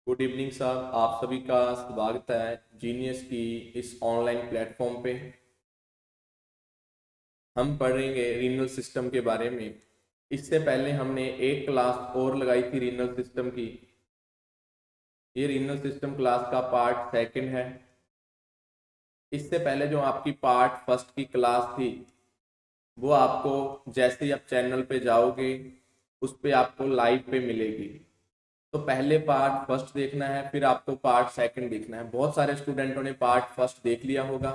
Good evening sir, आप सभी का स्वागत है जीनियस की इस ऑनलाइन प्लेटफॉर्म पे। हम पढ़ेंगे रीनल सिस्टम के बारे में। इससे पहले हमने एक क्लास और लगाई थी रीनल सिस्टम की। ये रीनल सिस्टम क्लास का पार्ट सेकंड है। इससे पहले जो आपकी पार्ट फर्स्ट की क्लास थी वो आपको जैसे ही आप चैनल पे जाओगे उस पे आपको लाइव पे मिलेगी। तो पहले पार्ट फर्स्ट देखना है, फिर आपको पार्ट सेकंड देखना है। बहुत सारे स्टूडेंटों ने पार्ट फर्स्ट देख लिया होगा।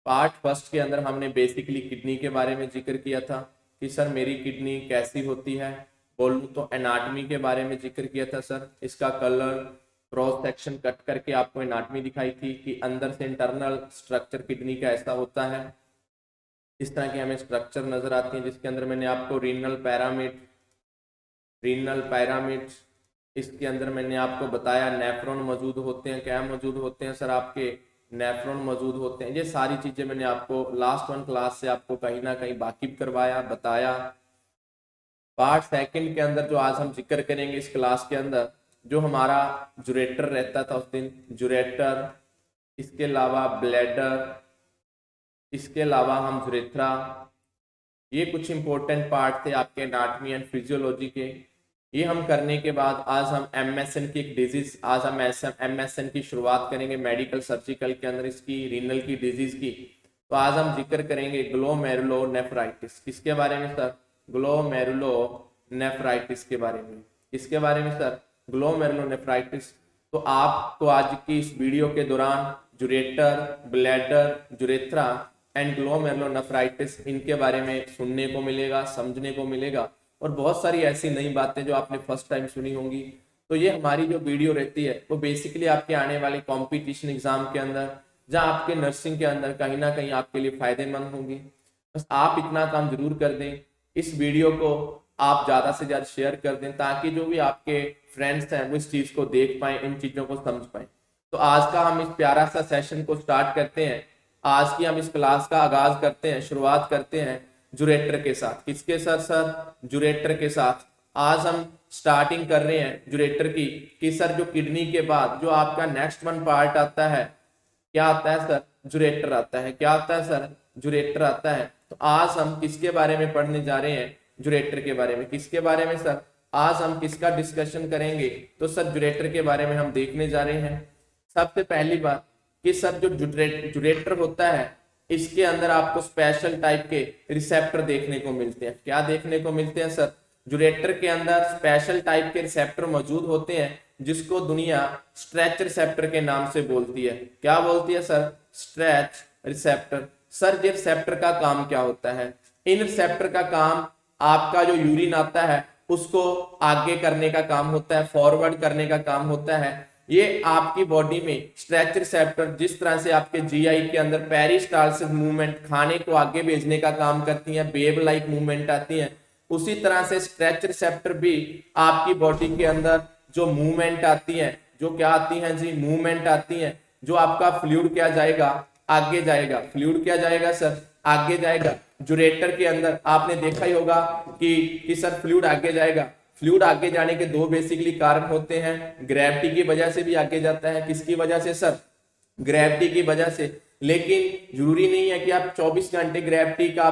पार्ट फर्स्ट के अंदर हमने बेसिकली किडनी के बारे में जिक्र किया था कि सर मेरी किडनी कैसी होती है। बोलूँ तो एनाटमी के बारे में जिक्र किया था सर, इसका कलर क्रॉस सेक्शन कट करके आपको एनाटमी दिखाई थी कि अंदर से इंटरनल स्ट्रक्चर किडनी का ऐसा होता है। इस तरह की हमें स्ट्रक्चर नजर आती है, जिसके अंदर मैंने आपको रीनल पैरामिड इसके अंदर मैंने आपको बताया नेफ्रॉन मौजूद होते हैं। क्या मौजूद होते हैं सर? आपके नेफ्रॉन मौजूद होते हैं। ये सारी चीजें मैंने आपको लास्ट वन क्लास से आपको कहीं ना कहीं वाकिफ करवाया, बताया। पार्ट सेकंड के अंदर जो आज हम जिक्र करेंगे इस क्लास के अंदर, जो हमारा जुरेटर रहता था उस दिन, जुरेटर, इसके अलावा ब्लैडर, इसके अलावा हम जुरेथ्रा, ये कुछ इंपॉर्टेंट पार्ट थे आपके एनाटमी एंड फिजियोलॉजी के। ये हम करने के बाद आज हम एमएसएन की एक डिजीज, आज हम एमएसएन की शुरुआत करेंगे मेडिकल सर्जिकल के अंदर, इसकी रीनल की डिजीज की। तो आज हम जिक्र करेंगे ग्लोमेरुलोनेफ्राइटिस। किसके बारे में सर? ग्लोमेरुलोनेफ्राइटिस के बारे में। किसके बारे में सर? ग्लोमेरुलोनेफ्राइटिस। तो आपको आज की इस वीडियो के दौरान जुरेटर, ब्लैडर, जुरेथ्रा एंड ग्लोमेरुलोनेफ्राइटिस इनके बारे में सुनने को मिलेगा, समझने को मिलेगा, और बहुत सारी ऐसी नई बातें जो आपने फर्स्ट टाइम सुनी होंगी। तो ये हमारी जो वीडियो रहती है वो बेसिकली आपके आने वाले कंपटीशन एग्जाम के अंदर, जहां आपके नर्सिंग के अंदर कहीं ना कहीं आपके लिए फायदेमंद होंगी। बस आप इतना काम जरूर कर दें, इस वीडियो को आप ज्यादा से ज्यादा शेयर कर दें, ताकि जो भी आपके फ्रेंड्स हैं वो इस चीज को देख पाए, इन चीजों को समझ पाए। तो आज का हम इस प्यारा सा सेशन को स्टार्ट करते हैं। आज की हम इस क्लास का आगाज करते हैं, शुरुआत करते हैं जुरेटर के साथ। किसके साथ सर? जुरेटर के साथ। आज हम स्टार्टिंग कर रहे हैं जुरेटर की कि सर जो किडनी के बाद जो आपका नेक्स्ट वन पार्ट आता है, क्या आता है सर? जुरेटर आता है। क्या आता है सर? जुरेटर आता है। तो आज हम किसके बारे में पढ़ने जा रहे हैं? जुरेटर के बारे में। किसके बारे में सर? आज हम किसका डिस्कशन करेंगे? तो सर जुरेटर के बारे में हम देखने जा रहे हैं। सबसे पहली बात कि सर जो जुरेटर होता है, इसके अंदर आपको स्पेशल टाइप के रिसेप्टर देखने को मिलते हैं। क्या देखने को मिलते हैं सर? जुरेटर के अंदर स्पेशल टाइप के रिसेप्टर मौजूद होते हैं, जिसको दुनिया स्ट्रेच रिसेप्टर के नाम से बोलती है। क्या बोलती है सर? Stretch receptor. सर ये रिसेप्टर का काम क्या होता है? इन रिसेप्टर का काम आपका जो यूरिन आता है उसको आगे करने का काम होता है, फॉरवर्ड करने का काम होता है। ये आपकी बॉडी में स्ट्रेच रिसेप्टर जिस तरह से आपके जीआई के अंदर पेरिस्टालसिस मूवमेंट, खाने को आगे भेजने का काम करती है, वेव लाइक मूवमेंट आती है, उसी तरह से स्ट्रेच रिसेप्टर भी आपकी बॉडी के अंदर जो मूवमेंट आती है, जो क्या आती है जी? मूवमेंट आती है। जो आपका फ्लूइड क्या जाएगा? आगे जाएगा। फ्लूइड क्या जाएगा सर? आगे जाएगा। जुरेटर के अंदर आपने देखा ही होगा कि सर फ्लूइड आगे जाएगा। फ्लूइड आगे जाने के दो बेसिकली कारण होते हैं। ग्रेविटी की वजह से भी आगे जाता है। किसकी वजह से सर? ग्रेविटी की वजह से। लेकिन जरूरी नहीं है कि आप 24 घंटे ग्रेविटी का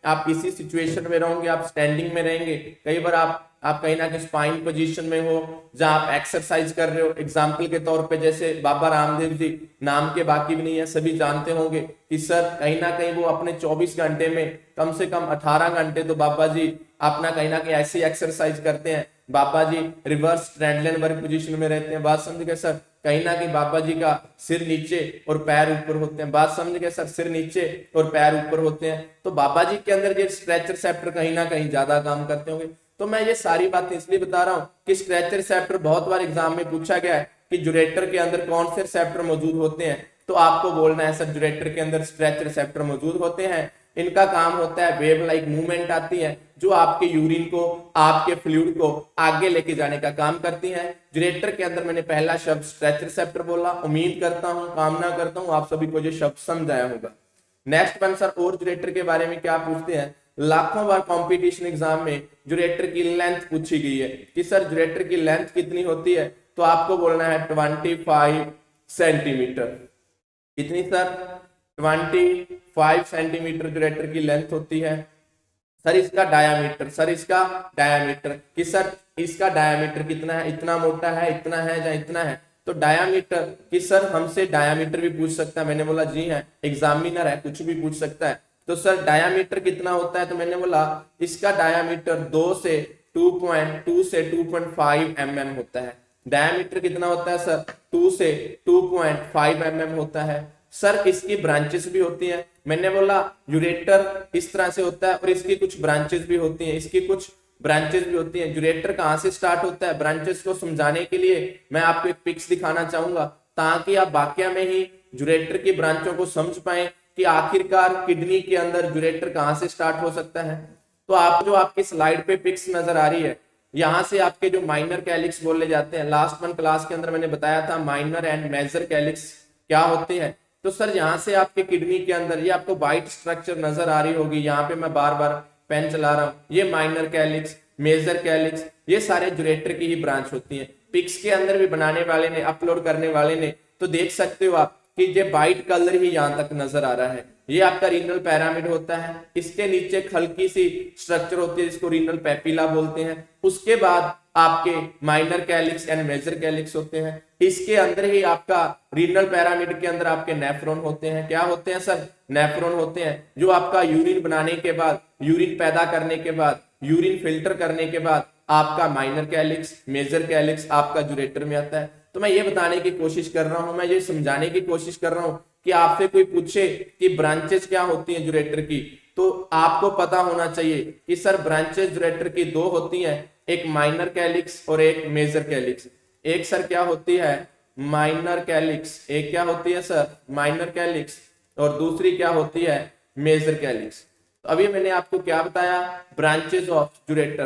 आप किसी सिचुएशन में रहोगे, आप स्टैंडिंग में रहेंगे। कई बार आप कहीं ना कहीं स्पाइन पोजीशन में हो, जहां आप एक्सरसाइज कर रहे हो। एग्जाम्पल के तौर पे जैसे बाबा रामदेव जी, नाम के बाकी भी नहीं है, सभी जानते होंगे कि सर कहीं ना कहीं वो अपने 24 घंटे में कम से कम 18 घंटे तो बाबा जी अपना कहीं ना कहीं ऐसी एक्सरसाइज करते हैं। बाबा जी रिवर्स ट्रेंडलाइन वर्क पोजीशन में रहते हैं। बात समझ गए सर? कहीं ना कहीं बाबा जी का सिर नीचे और पैर ऊपर होते हैं। बात समझ गए सर? सिर नीचे और पैर ऊपर होते हैं। तो बाबा जी के अंदर ये स्ट्रेच रिसेप्टर कहीं ना कहीं ज्यादा काम करते होंगे। तो मैं ये सारी बातें इसलिए बता रहा हूँ कि स्ट्रेच रिसेप्टर बहुत बार एग्जाम में पूछा गया है कि जुरेटर के अंदर कौन से रिसेप्टर मौजूद होते हैं। तो आपको बोलना है सर जुरेटर के अंदर स्ट्रेच रिसेप्टर मौजूद होते हैं। इनका काम होता है, वेव लाइक मूवमेंट आती है जो आपके यूरिन को, आपके फ्लूइड को आगे लेके जाने का काम करती है। जुरेटर के अंदर मैंने पहला शब्द स्ट्रेच रिसेप्टर बोला। उम्मीद करता हूं, कामना करता हूं आप सभी को ये शब्द समझ आया होगा। नेक्स्ट वन सर, और जुरेटर के बारे में क्या पूछते हैं? लाखों बार कंपटीशन एग्जाम में जुरेटर की लेंथ पूछी गई है कि सर जुरेटर की लेंथ कितनी होती है? तो आपको बोलना है 25 सेंटीमीटर। कितनी सर? 25 सेंटीमीटर यूरेटर की लेंथ होती है। सर इसका डायामीटर, सर इसका डायामीटर कि सर इसका डायामीटर कितना है, इतना मोटा है, इतना है या इतना है। तो डायामीटर कि सर हमसे डायामीटर भी पूछ सकता है। मैंने बोला जी है, एग्जामिनर है, कुछ भी पूछ सकता है। तो सर डायामीटर कितना होता है? तो मैंने बोला इसका डायामीटर 2 से 2.2 से 2.5 mm होता है। डायामीटर कितना होता है सर? 2 से 2.5 mm होता है। सर इसकी ब्रांचेस भी होती हैं। मैंने बोला यूरेटर इस तरह से होता है और इसकी कुछ ब्रांचेस भी होती हैं, इसकी कुछ ब्रांचेस भी होती हैं। यूरेटर कहाँ से स्टार्ट होता है, ब्रांचेस को समझाने के लिए मैं आपको एक पिक्स दिखाना चाहूंगा, ताकि आप वाक्य में ही यूरेटर की ब्रांचों को समझ पाए कि आखिरकार किडनी के अंदर यूरेटर कहाँ से स्टार्ट हो सकता है। तो आप जो आपकी स्लाइड पे पिक्स नजर आ रही है, यहाँ से आपके जो माइनर कैलिक्स बोले जाते हैं, लास्ट वन क्लास के अंदर मैंने बताया था माइनर एंड मेजर कैलिक्स क्या होते हैं। तो सर यहाँ से आपके किडनी के अंदर ये आपको वाइट स्ट्रक्चर नजर आ रही होगी, यहाँ पे मैं बार बार पेन चला रहा हूँ, ये माइनर कैलिक्स, मेजर कैलिक्स, ये सारे यूरेटर की ही ब्रांच होती हैं। पिक्स के अंदर भी बनाने वाले ने, अपलोड करने वाले ने, तो देख सकते हो आप कि ये वाइट कलर ही यहाँ तक नजर आ रहा है। ये आपका रीनल पैरामिड होता है, इसके नीचे एक हल्की सी स्ट्रक्चर होती है जिसको रीनल पेपिला बोलते हैं। उसके बाद आपके minor calyx and major calyx होते हैं। इसके अंदर ही आपका रीनल पैरामिड के अंदर आपके नेफ्रॉन होते हैं। क्या होते हैं सर? नेफ्रॉन होते हैं, जो आपका यूरिन बनाने के बाद, यूरिन पैदा करने के बाद, यूरिन फिल्टर करने के बाद आपका माइनर कैलिक्स, मेजर कैलिक्स आपका यूरेटर में आता है। तो मैं ये बताने की कोशिश कर रहा हूं, मैं ये समझाने की कोशिश कर रहा हूं कि आपसे कोई पूछे कि ब्रांचेस क्या होती हैं यूरेटर की, तो आपको पता होना चाहिए कि सर ब्रांचेस यूरेटर की दो होती हैं, एक माइनर कैलिक्स और एक मेजर कैलिक्स। एक सर क्या होती है? Minor calyx. एक क्या होती है सर? Minor calyx. और दूसरी क्या होती है? Major calyx. तो अभी मैंने आपको क्या बताया? Branches of ureter.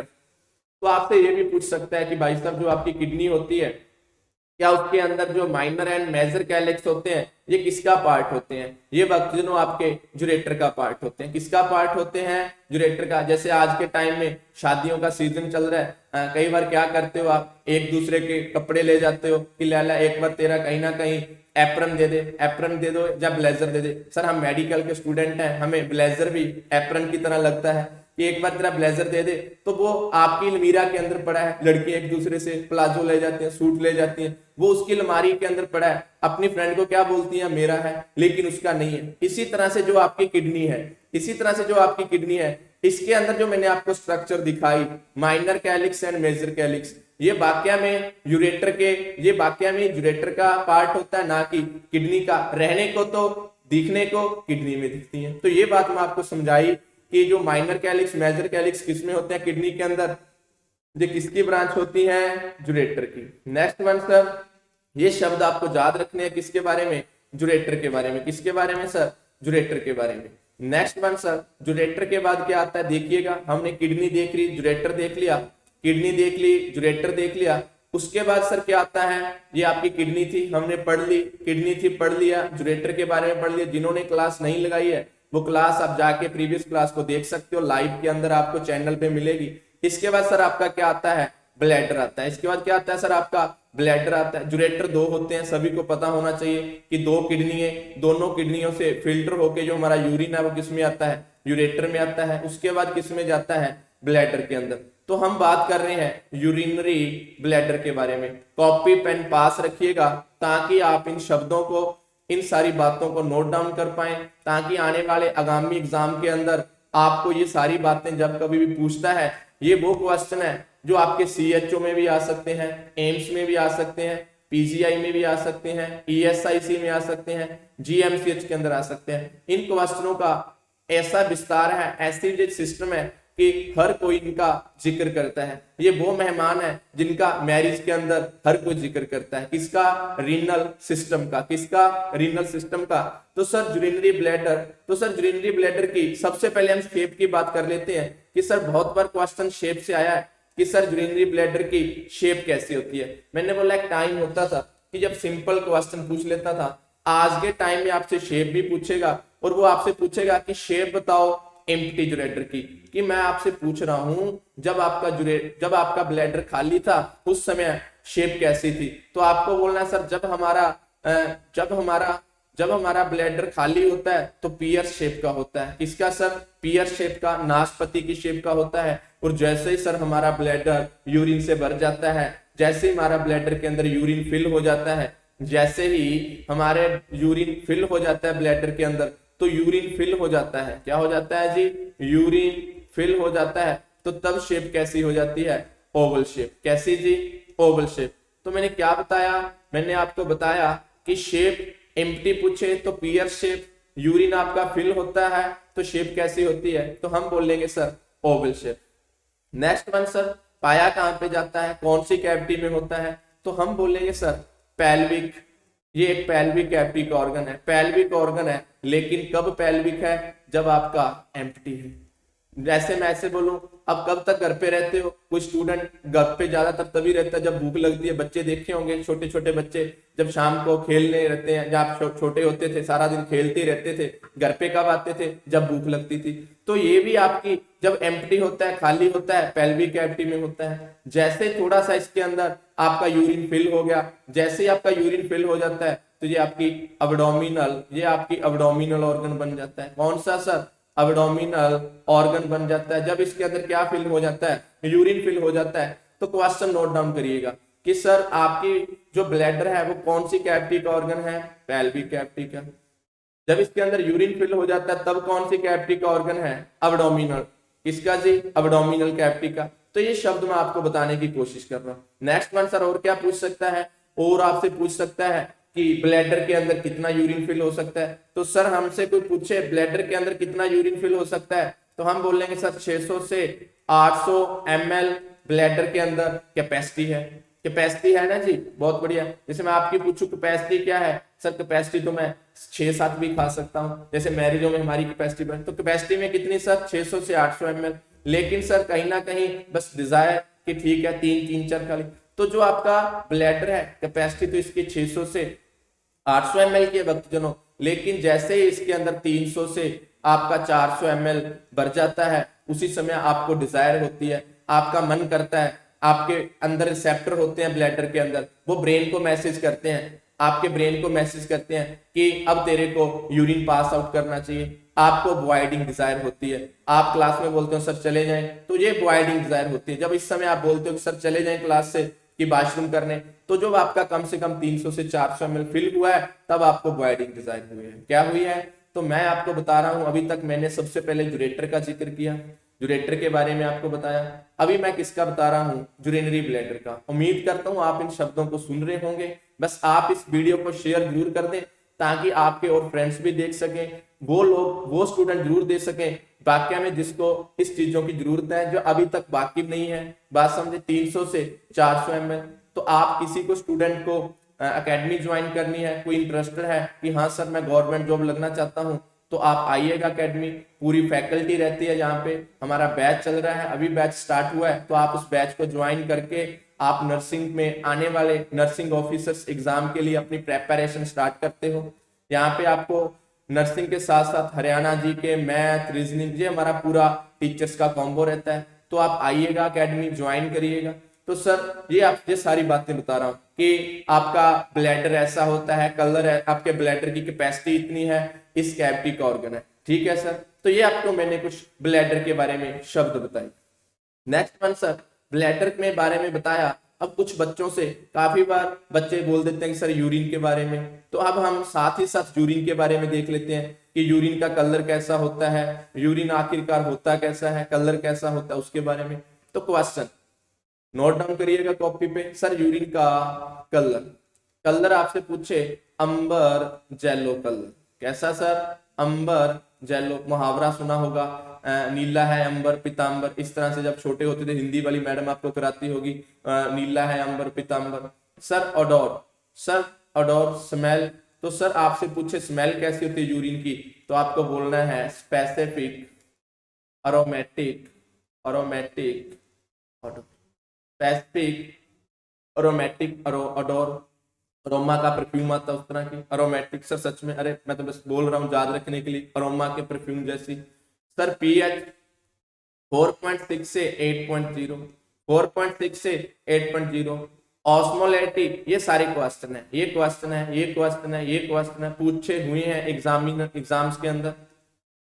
तो आपसे ये भी पूछ सकता है कि भाई साहब जो आपकी किडनी होती है, क्या उसके अंदर जो माइनर एंड मेजर कैलिक्स होते हैं ये किसका पार्ट होते हैं? ये वक्तजनों आपके यूरेटर का पार्ट होते हैं। किसका पार्ट होते हैं? यूरेटर का। जैसे आज के टाइम में शादियों का सीजन चल रहा है, कई बार क्या करते हो आप, एक दूसरे के कपड़े ले जाते हो कि लाला एक बार तेरा कहीं ना कहीं एप्रन दे दे, एप्रन दे दो या ब्लेजर दे दे। सर हम मेडिकल के स्टूडेंट हैं, हमें ब्लेजर भी एप्रन की तरह लगता है कि एक बार तेरा ब्लेजर दे दे। तो वो आपकी अलमीरा के अंदर पड़ा है, लड़की एक दूसरे से प्लाजो ले जाती है, सूट ले जाती है, वो उसकी अलमारी के अंदर पड़ा है, अपनी फ्रेंड को क्या बोलती है? मेरा है, लेकिन उसका नहीं है। इसी तरह से जो आपकी किडनी है, इसी तरह से जो आपकी किडनी है, इसके अंदर जो मैंने आपको स्ट्रक्चर दिखाई, minor calyx and major calyx, ये वाक्य में यूरेटर के, ये वाक्य में यूरेटर का पार्ट होता है, ना कि किडनी का। रहने को तो, दिखने को किडनी में दिखती है। तो ये बात मैं आपको समझाई कि जो माइनर कैलिक्स, मेजर कैलिक्स किसमें होते हैं? किडनी के अंदर। ये किसकी ब्रांच होती है? यूरेटर की। नेक्स्ट वन सर, ये शब्द आपको याद रखने हैं किसके बारे में? यूरेटर के बारे में। किसके बारे में सर? यूरेटर के बारे में। नेक्स्ट वन सर, यूरेटर के बाद क्या आता है? देखिएगा, हमने किडनी देख ली, यूरेटर देख लिया, किडनी देख ली, यूरेटर देख लिया। उसके बाद सर क्या आता है? ये आपकी किडनी थी, हमने पढ़ ली, किडनी थी पढ़ लिया, यूरेटर के बारे में पढ़ लिया। जिन्होंने क्लास नहीं लगाई है वो क्लास आप जाके प्रीवियस क्लास को देख सकते हो, लाइव के अंदर आपको चैनल पे मिलेगी। इसके बाद सर आपका क्या आता है? ब्लैडर आता है। इसके बाद क्या आता है सर? आपका ब्लैडर आता है। यूरेटर दो होते हैं, सभी को पता होना चाहिए कि दो किडनी है, दोनों किडनियों से फिल्टर होके जो हमारा यूरिन है वो किस में आता है? यूरेटर में आता है। उसके बाद किस में जाता है? ब्लैडर के अंदर। तो हम बात कर रहे हैं यूरिनरी ब्लैडर के बारे में। कॉपी पेन पास रखिएगा ताकि आप इन शब्दों को, इन सारी बातों को नोट डाउन कर पाए, ताकि आने वाले आगामी एग्जाम के अंदर आपको ये सारी बातें जब कभी भी पूछता है, ये वो क्वेश्चन है जो आपके CHO में भी आ सकते हैं, एम्स में भी आ सकते हैं, PGI में भी आ सकते हैं, ESIC में आ सकते हैं, GMCH के अंदर आ सकते हैं। इन क्वेश्चनों का ऐसा विस्तार है, ऐसी सिस्टम है कि हर कोई इनका जिक्र करता है। ये वो मेहमान है जिनका मैरिज के अंदर हर कोई जिक्र करता है। किसका? रीनल सिस्टम का। किसका? रीनल सिस्टम का। तो सर यूरिनरी ब्लैडर, तो सर यूरिनरी ब्लैडर की सबसे पहले हम शेप की बात कर लेते हैं कि सर बहुत बार क्वेश्चन शेप से आया है कि सर यूरिनरी ब्लैडर की शेप कैसी होती है। मैंने बोला एक टाइम होता था कि जब सिंपल क्वेश्चन पूछ लेता था, आज के टाइम में आपसे शेप भी पूछेगा और वो आपसे पूछेगा कि शेप बताओ एम्प्टी यूरेटर की। कि मैं आपसे पूछ रहा हूं जब आपका ब्लैडर खाली था उस समय शेप कैसी थी। तो आपको बोलना है सर जब हमारा ब्लैडर खाली होता है तो पियर शेप का होता है। किसका सर? पियर शेप का, नाशपाती की शेप का होता है। और जैसे ही सर हमारा ब्लैडर यूरिन से भर जाता है, जैसे ही हमारा ब्लैडर के अंदर यूरिन फिल हो जाता है, जैसे ही हमारे यूरिन फिल हो जाता है ब्लैडर के अंदर, तो यूरिन फिल हो जाता है, क्या हो जाता है जी? यूरिन फिल हो जाता है। तो तब शेप कैसी हो जाती है? Oval shape. कैसी जी? Oval shape. तो मैंने क्या बताया? मैंने आपको बताया कि शेप एम्प्टी पूछे तो पियर शेप, यूरिन आपका फिल होता है तो शेप कैसी होती है? तो हम बोलेंगे sir Oval shape. Next one sir, पाया कहां पे जाता है, कौन सी कैविटी में होता है? तो हम बोलेंगे सर पेल्विक। ये एक पेल्विक कैविटी का ऑर्गन है, पेल्विक ऑर्गन है। लेकिन कब पेल्विक है? जब आपका एम्प्टी है। जैसे मैं ऐसे बोलूं, अब कब तक घर पे रहते हो? कोई स्टूडेंट घर पे ज्यादातर तभी रहता है जब भूख लगती है। बच्चे देखे होंगे, छोटे छोटे बच्चे जब शाम को खेलने रहते हैं, जब आप छोटे होते थे सारा दिन खेलते रहते थे, घर पे कब आते थे? जब भूख लगती थी। तो ये भी आपकी जब एम्प्टी होता है, खाली होता है, पेल्विक कैविटी में होता है। जैसे थोड़ा सा इसके अंदर आपका यूरिन फिल हो गया, जैसे ही आपका यूरिन फिल हो जाता है तो ये आपकी अब्डोमिनल ऑर्गन बन जाता है। कौन सा सर? अब्डोमिनल ऑर्गन बन जाता है। जब इसके अंदर क्या फिल हो जाता है? यूरिन फिल हो जाता है। तो क्वेश्चन नोट डाउन करिएगा कि सर आपकी जो ब्लैडर है वो कौन सी कैविटी का ऑर्गन है? पेल्विक कैविटी का। जब इसके अंदर यूरिन फिल हो जाता है तब कौन सी कैविटी का ऑर्गन है? अब्डोमिनल। किसका जी? अब्डोमिनल कैविटी का। तो ये शब्द मैं आपको बताने की कोशिश कर रहा हूं। नेक्स्ट वन सर, और क्या पूछ सकता है? और आपसे पूछ सकता है कि ब्लैडर के अंदर कितना यूरिन फिल हो सकता है। तो सर हमसे कोई पूछे ब्लैडर के अंदर कितना यूरिन फिल हो सकता है, तो हम बोलेंगे सर 600 से 800 ml ब्लैडर के अंदर कैपेसिटी है। कैपेसिटी है ना जी, बहुत बढ़िया। जैसे मैं आपकी पूछूं कैपेसिटी क्या है, सर कैपेसिटी तो मैं 6-7 भी खा सकता हूं। जैसे मैरिजों में हमारी कैपेसिटी बन, तो कैपेसिटी में कितनी सर? 600 से 800 ml। लेकिन सर कहीं ना कहीं बस डिजायर कि ठीक है 3-4 खा ली। तो जो आपका ब्लैडर है कैपेसिटी तो इसकी 600 से 800 ml के भक्तजनों, लेकिन जैसे ही इसके अंदर 300 से आपका 400 ml भर जाता है, उसी समय आपको डिजायर होती है, आपका मन करता है, आपके अंदर रिसेप्टर होते हैं ब्लैडर के अंदर, वो ब्रेन को मैसेज करते हैं, आपके ब्रेन को मैसेज करते हैं कि अब तेरे को यूरिन पास आउट करना चाहिए। आपको बॉयडिंग डिजायर होती है। आप क्लास में बोलते हो सर चले जाएं, तो ये बॉयडिंग डिजायर होती है। जब इस समय आप बोलते हो कि सर चले जाएं क्लास से कि बाथरूम करने, तो जब आपका कम से कम 300 से 400 ml फिल हुआ है तब आपको बॉयडिंग डिजायर हुई है। क्या हुई है? तो मैं आपको बता रहा हूं, अभी तक मैंने सबसे पहले यूरेटर का जिक्र किया, यूरेटर के बारे में आपको बताया। अभी मैं किसका बता रहा हूं? यूरिनरी ब्लैडर का। उम्मीद करता हूं आप इन शब्दों को सुन रहे होंगे। बस आप इस वीडियो को शेयर जरूर कर दें ताकि आपके और फ्रेंड्स भी देख सकें, वो स्टूडेंट जरूर दे सकें वाकई में जिसको इस चीजों की जरूरत है, जो अभी तक वाकिफ नहीं है। बात समझे? 300 से 400 ml। तो आप किसी को स्टूडेंट को एकेडमी ज्वाइन करनी है, कोई इंटरेस्टेड है कि हाँ सर मैं गवर्नमेंट जॉब लगना चाहता हूँ, तो आप आइएगा एकेडमी। पूरी फैकल्टी रहती है यहाँ पे, हमारा बैच चल रहा है, अभी बैच स्टार्ट हुआ है, तो आप उस बैच को ज्वाइन करके आप नर्सिंग में आने वाले नर्सिंग ऑफिसर्स एग्जाम के लिए अपनी प्रेपरेशन स्टार्ट करते हो। यहाँ पे आपको नर्सिंग के साथ साथ हरियाणा जी के मैथ, रीजनिंग, ये हमारा पूरा टीचर्स का कॉम्बो रहता है। तो आप आइएगा एकेडमी, ज्वाइन करिएगा। तो सर ये सारी बातें बता रहा हूँ कि आपका ब्लैडर ऐसा होता है, कलर है, आपके ब्लैडर की कैपेसिटी इतनी है, इस कैविटी का ऑर्गन है। ठीक है सर, तो ये आपको मैंने कुछ ब्लैडर के बारे में शब्द बताए। नेक्स्ट वन सर, ब्लैडर में बारे में बताया। अब कुछ बच्चों से काफी बार बच्चे बोल देते हैं कि सर यूरिन के बारे में, तो अब हम साथ ही साथ यूरिन के बारे में देख लेते हैं कि यूरिन का कलर कैसा होता है, यूरिन आखिरकार होता कैसा है, कलर कैसा होता है, उसके बारे में। तो क्वेश्चन नोट डाउन करिएगा कॉपी पे। सर यूरिन का कलर आपसे पूछे अंबर जेलो कलर, कैसा सर? अंबर जेलो। मुहावरा सुना होगा, नीला है अंबर पीतांबर। इस तरह से जब छोटे होते थे हिंदी वाली मैडम आपको कराती होगी, नीला है अंबर पीतांबर। Sir odour smell. तो सर आपसे पूछे स्मेल कैसी होती है यूरिन की, तो आपको बोलना है specific aromatic specific aromatic adore. Aroma का परफ्यूम आता है उस तरह की अरोमेटिक। सर सच में, अरे मैं तो बस बोल रहा हूँ याद रखने के लिए, अरोमा के परफ्यूम जैसी। सर पीएच 4.6 से 8.0, 4.6 से 8.0। ऑस्मोलैरिटी, ये सारे क्वेश्चन है, ये क्वेश्चन है, ये क्वेश्चन है, ये क्वेश्चन है, पूछे हुए हैं एग्जाम्स के अंदर।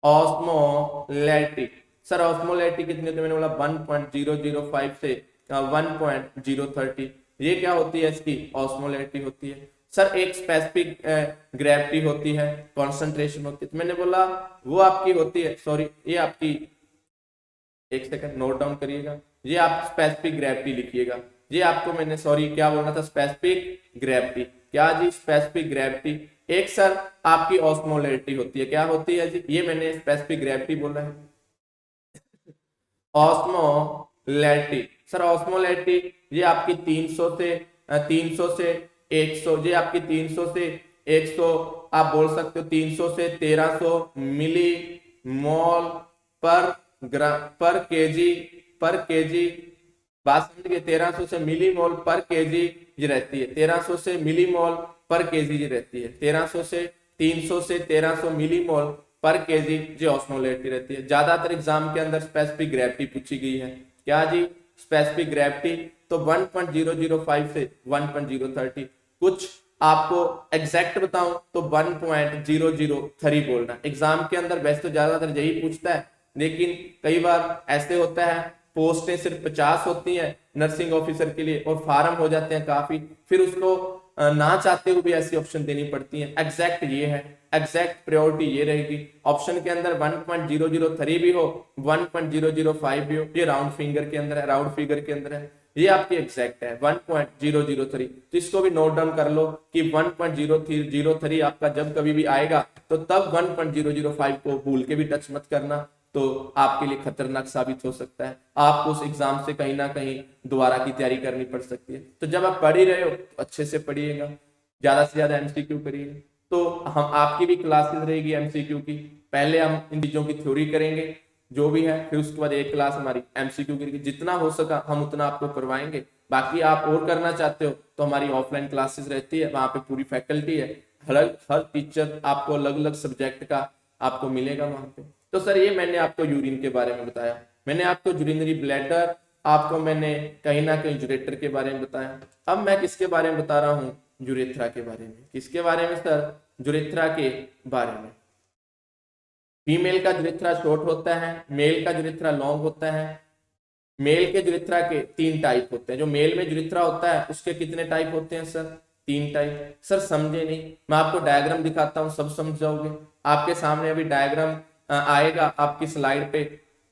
ऑस्मोलैरिटी सर, ऑस्मोलैरिटी कितनी होती है? मैंने बोला 1.005 से 1.030, ये क्या होती है? इसकी ऑस्मोलैरिटी होती है। सर एक स्पेसिफिक ग्रेविटी होती है, कॉन्सेंट्रेशन होती है, तो मैंने बोला वो आपकी होती है, सॉरी ये आपकी, एक सेकंड नोट डाउन करिएगा, ये आप स्पेसिफिक ग्रेविटी लिखिएगा। ये आपको मैंने सॉरी क्या बोलना था, स्पेसिफिक ग्रेविटी। क्या जी? Specific gravity. एक सर आपकी ऑस्मोलैरिटी होती है, क्या होती है जी? ये मैंने स्पेसिफिक ग्रेविटी बोला है। ऑस्मोलैरिटी सर, ऑस्मोलैरिटी ये आपकी 300 से 100, ये आपकी 300 से 100, आप बोल सकते हो 300 से 1300 मिली मोल पर केजी, बात समझ गए? 1300 से मिली मोल पर केजी ये रहती है, 1300 से मिली मोल पर केजी ये रहती है, 1300 से 300 से 1300 मिली मोल पर केजी जो ऑस्मोलैरिटी रहती है। ज्यादातर एग्जाम के अंदर स्पेसिफिक ग्रेविटी पूछी गई है। क्या जी? Specific gravity. तो 1.005 से 1.030, कुछ आपको एग्जैक्ट बताऊं तो 1.003 बोलना। एग्जाम के अंदर वैसे तो ज्यादातर यही पूछता है, लेकिन कई बार ऐसे होता है पोस्टें सिर्फ 50 होती हैं नर्सिंग ऑफिसर के लिए और फार्म हो जाते हैं काफी, फिर उसको ना चाहते हुए भी ऐसी ऑप्शन देनी पड़ती है। एग्जैक्ट ये है, एग्जैक्ट प्रायोरिटी ये रहेगी। ऑप्शन के अंदर 1.003 भी हो, 1.005 भी हो, ये राउंड फिगर के अंदर है, राउंड फिगर के अंदर है, ये आपकी एग्जैक्ट है 1.003। तो इसको भी नोट डाउन कर लो कि 1.003 आपका जब कभी भी आएगा तो तब 1.005 को भूल के भी टच मत करना, तो आपके लिए खतरनाक साबित हो सकता है। आपको उस एग्जाम से कहीं ना कहीं दोबारा की तैयारी करनी पड़ सकती है। तो जब आप पढ़ ही रहे हो तो अच्छे से पढ़िएगा, ज्यादा से ज्यादा एमसीक्यू करिएगा। तो हम आपकी भी क्लासेस रहेगी एमसीक्यू की, पहले हम इन चीजों की थ्योरी करेंगे जो भी है, फिर उसके बाद एक क्लास हमारी एमसीक्यू की, जितना हो सका हम उतना आपको करवाएंगे। बाकी आप और करना चाहते हो तो हमारी ऑफलाइन क्लासेस रहती है, वहां पे पूरी फैकल्टी है, हर टीचर आपको अलग अलग सब्जेक्ट का आपको मिलेगा वहां पे। तो सर ये मैंने आपको यूरिन के बारे में बताया, मैंने आपको यूरिनरी ब्लैडर, आपको मैंने कहीं ना कहीं यूरेटर के बारे में बताया। अब मैं किसके बारे में बता रहा हूँ? यूरेथ्रा के बारे में। किसके बारे में सर? यूरेथ्रा के बारे में। फीमेल का यूरेथ्रा शॉर्ट होता है, मेल का यूरेथ्रा लॉन्ग होता है। मेल के यूरेथ्रा के 3 टाइप होते हैं। जो मेल में यूरेथ्रा होता है उसके कितने टाइप होते हैं सर? 3 टाइप। सर समझे नहीं, मैं आपको डायग्राम दिखाता हूँ, सब समझ जाओगे। आपके सामने अभी डायग्राम आएगा आपकी स्लाइड पे,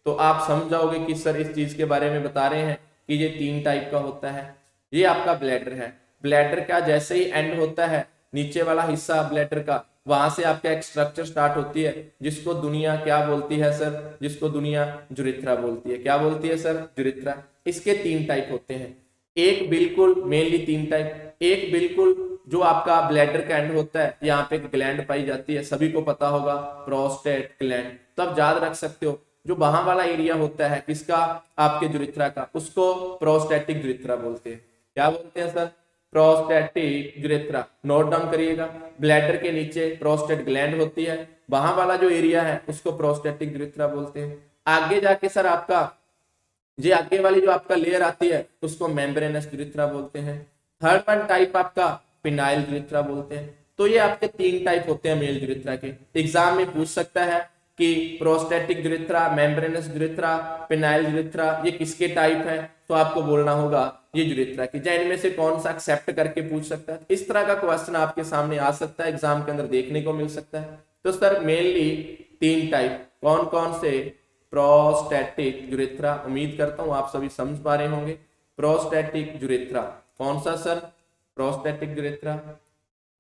तो आप समझ जाओगे कि सर इस चीज के बारे में बता रहे हैं कि ये 3 टाइप का होता है। ये आपका ब्लैडर है। ब्लैडर का जैसे ही एंड होता है, नीचे वाला हिस्सा ब्लैडर का, वहां से आपका एक स्ट्रक्चर स्टार्ट होती है जिसको दुनिया क्या बोलती है सर? जिसको दुनिया यूरेथ्रा बोलती है। क्या बोलती है सर? यूरेथ्रा। इसके 3 टाइप होते हैं। एक बिल्कुल मेनली 3 टाइप, एक बिल्कुल जो आपका ब्लैडर का एंड होता है, यहाँ पे एक ग्लैंड पाई जाती है, सभी को पता होगा, प्रोस्टेट ग्लैंड। तो आप याद रख सकते हो जो वहां वाला एरिया होता है किसका? आपके यूरेथ्रा का, उसको प्रोस्टेटिक यूरेथ्रा बोलते हैं। क्या बोलते हैं sir? Prostatic urethra. Note down करिएगा। ब्लैडर के नीचे प्रोस्टेट ग्लैंड होती है, वहां वाला जो एरिया है उसको प्रोस्टेटिक यूरेथ्रा बोलते हैं। आगे जाके सर आपका ये आगे वाली जो आपका लेयर आती है उसको मेम्ब्रेनस यूरेथ्रा बोलते हैं। थर्ड वन टाइप आपका पिनाइल यूरेथ्रा बोलते हैं। तो ये आपके 3 टाइप होते हैं मेल यूरेथ्रा के। एग्जाम में पूछ सकता है कि prostatic urethra, membranes urethra, phenyl urethra ये किसके टाइप है? तो आपको बोलना होगा ये यूरेथ्रा की। या इनमें से कौन सा एक्सेप्ट करके पूछ सकता है? इस तरह का क्वेश्चन आपके सामने आ सकता है, एग्जाम के अंदर देखने को मिल सकता है। तो सर मेनली 3 टाइप कौन कौन से? प्रोस्टेटिक यूरेथ्रा, उम्मीद करता हूं आप सभी समझ पा रहे होंगे। प्रोस्टेटिक यूरेथ्रा कौन सा sir? Prostatic urethra.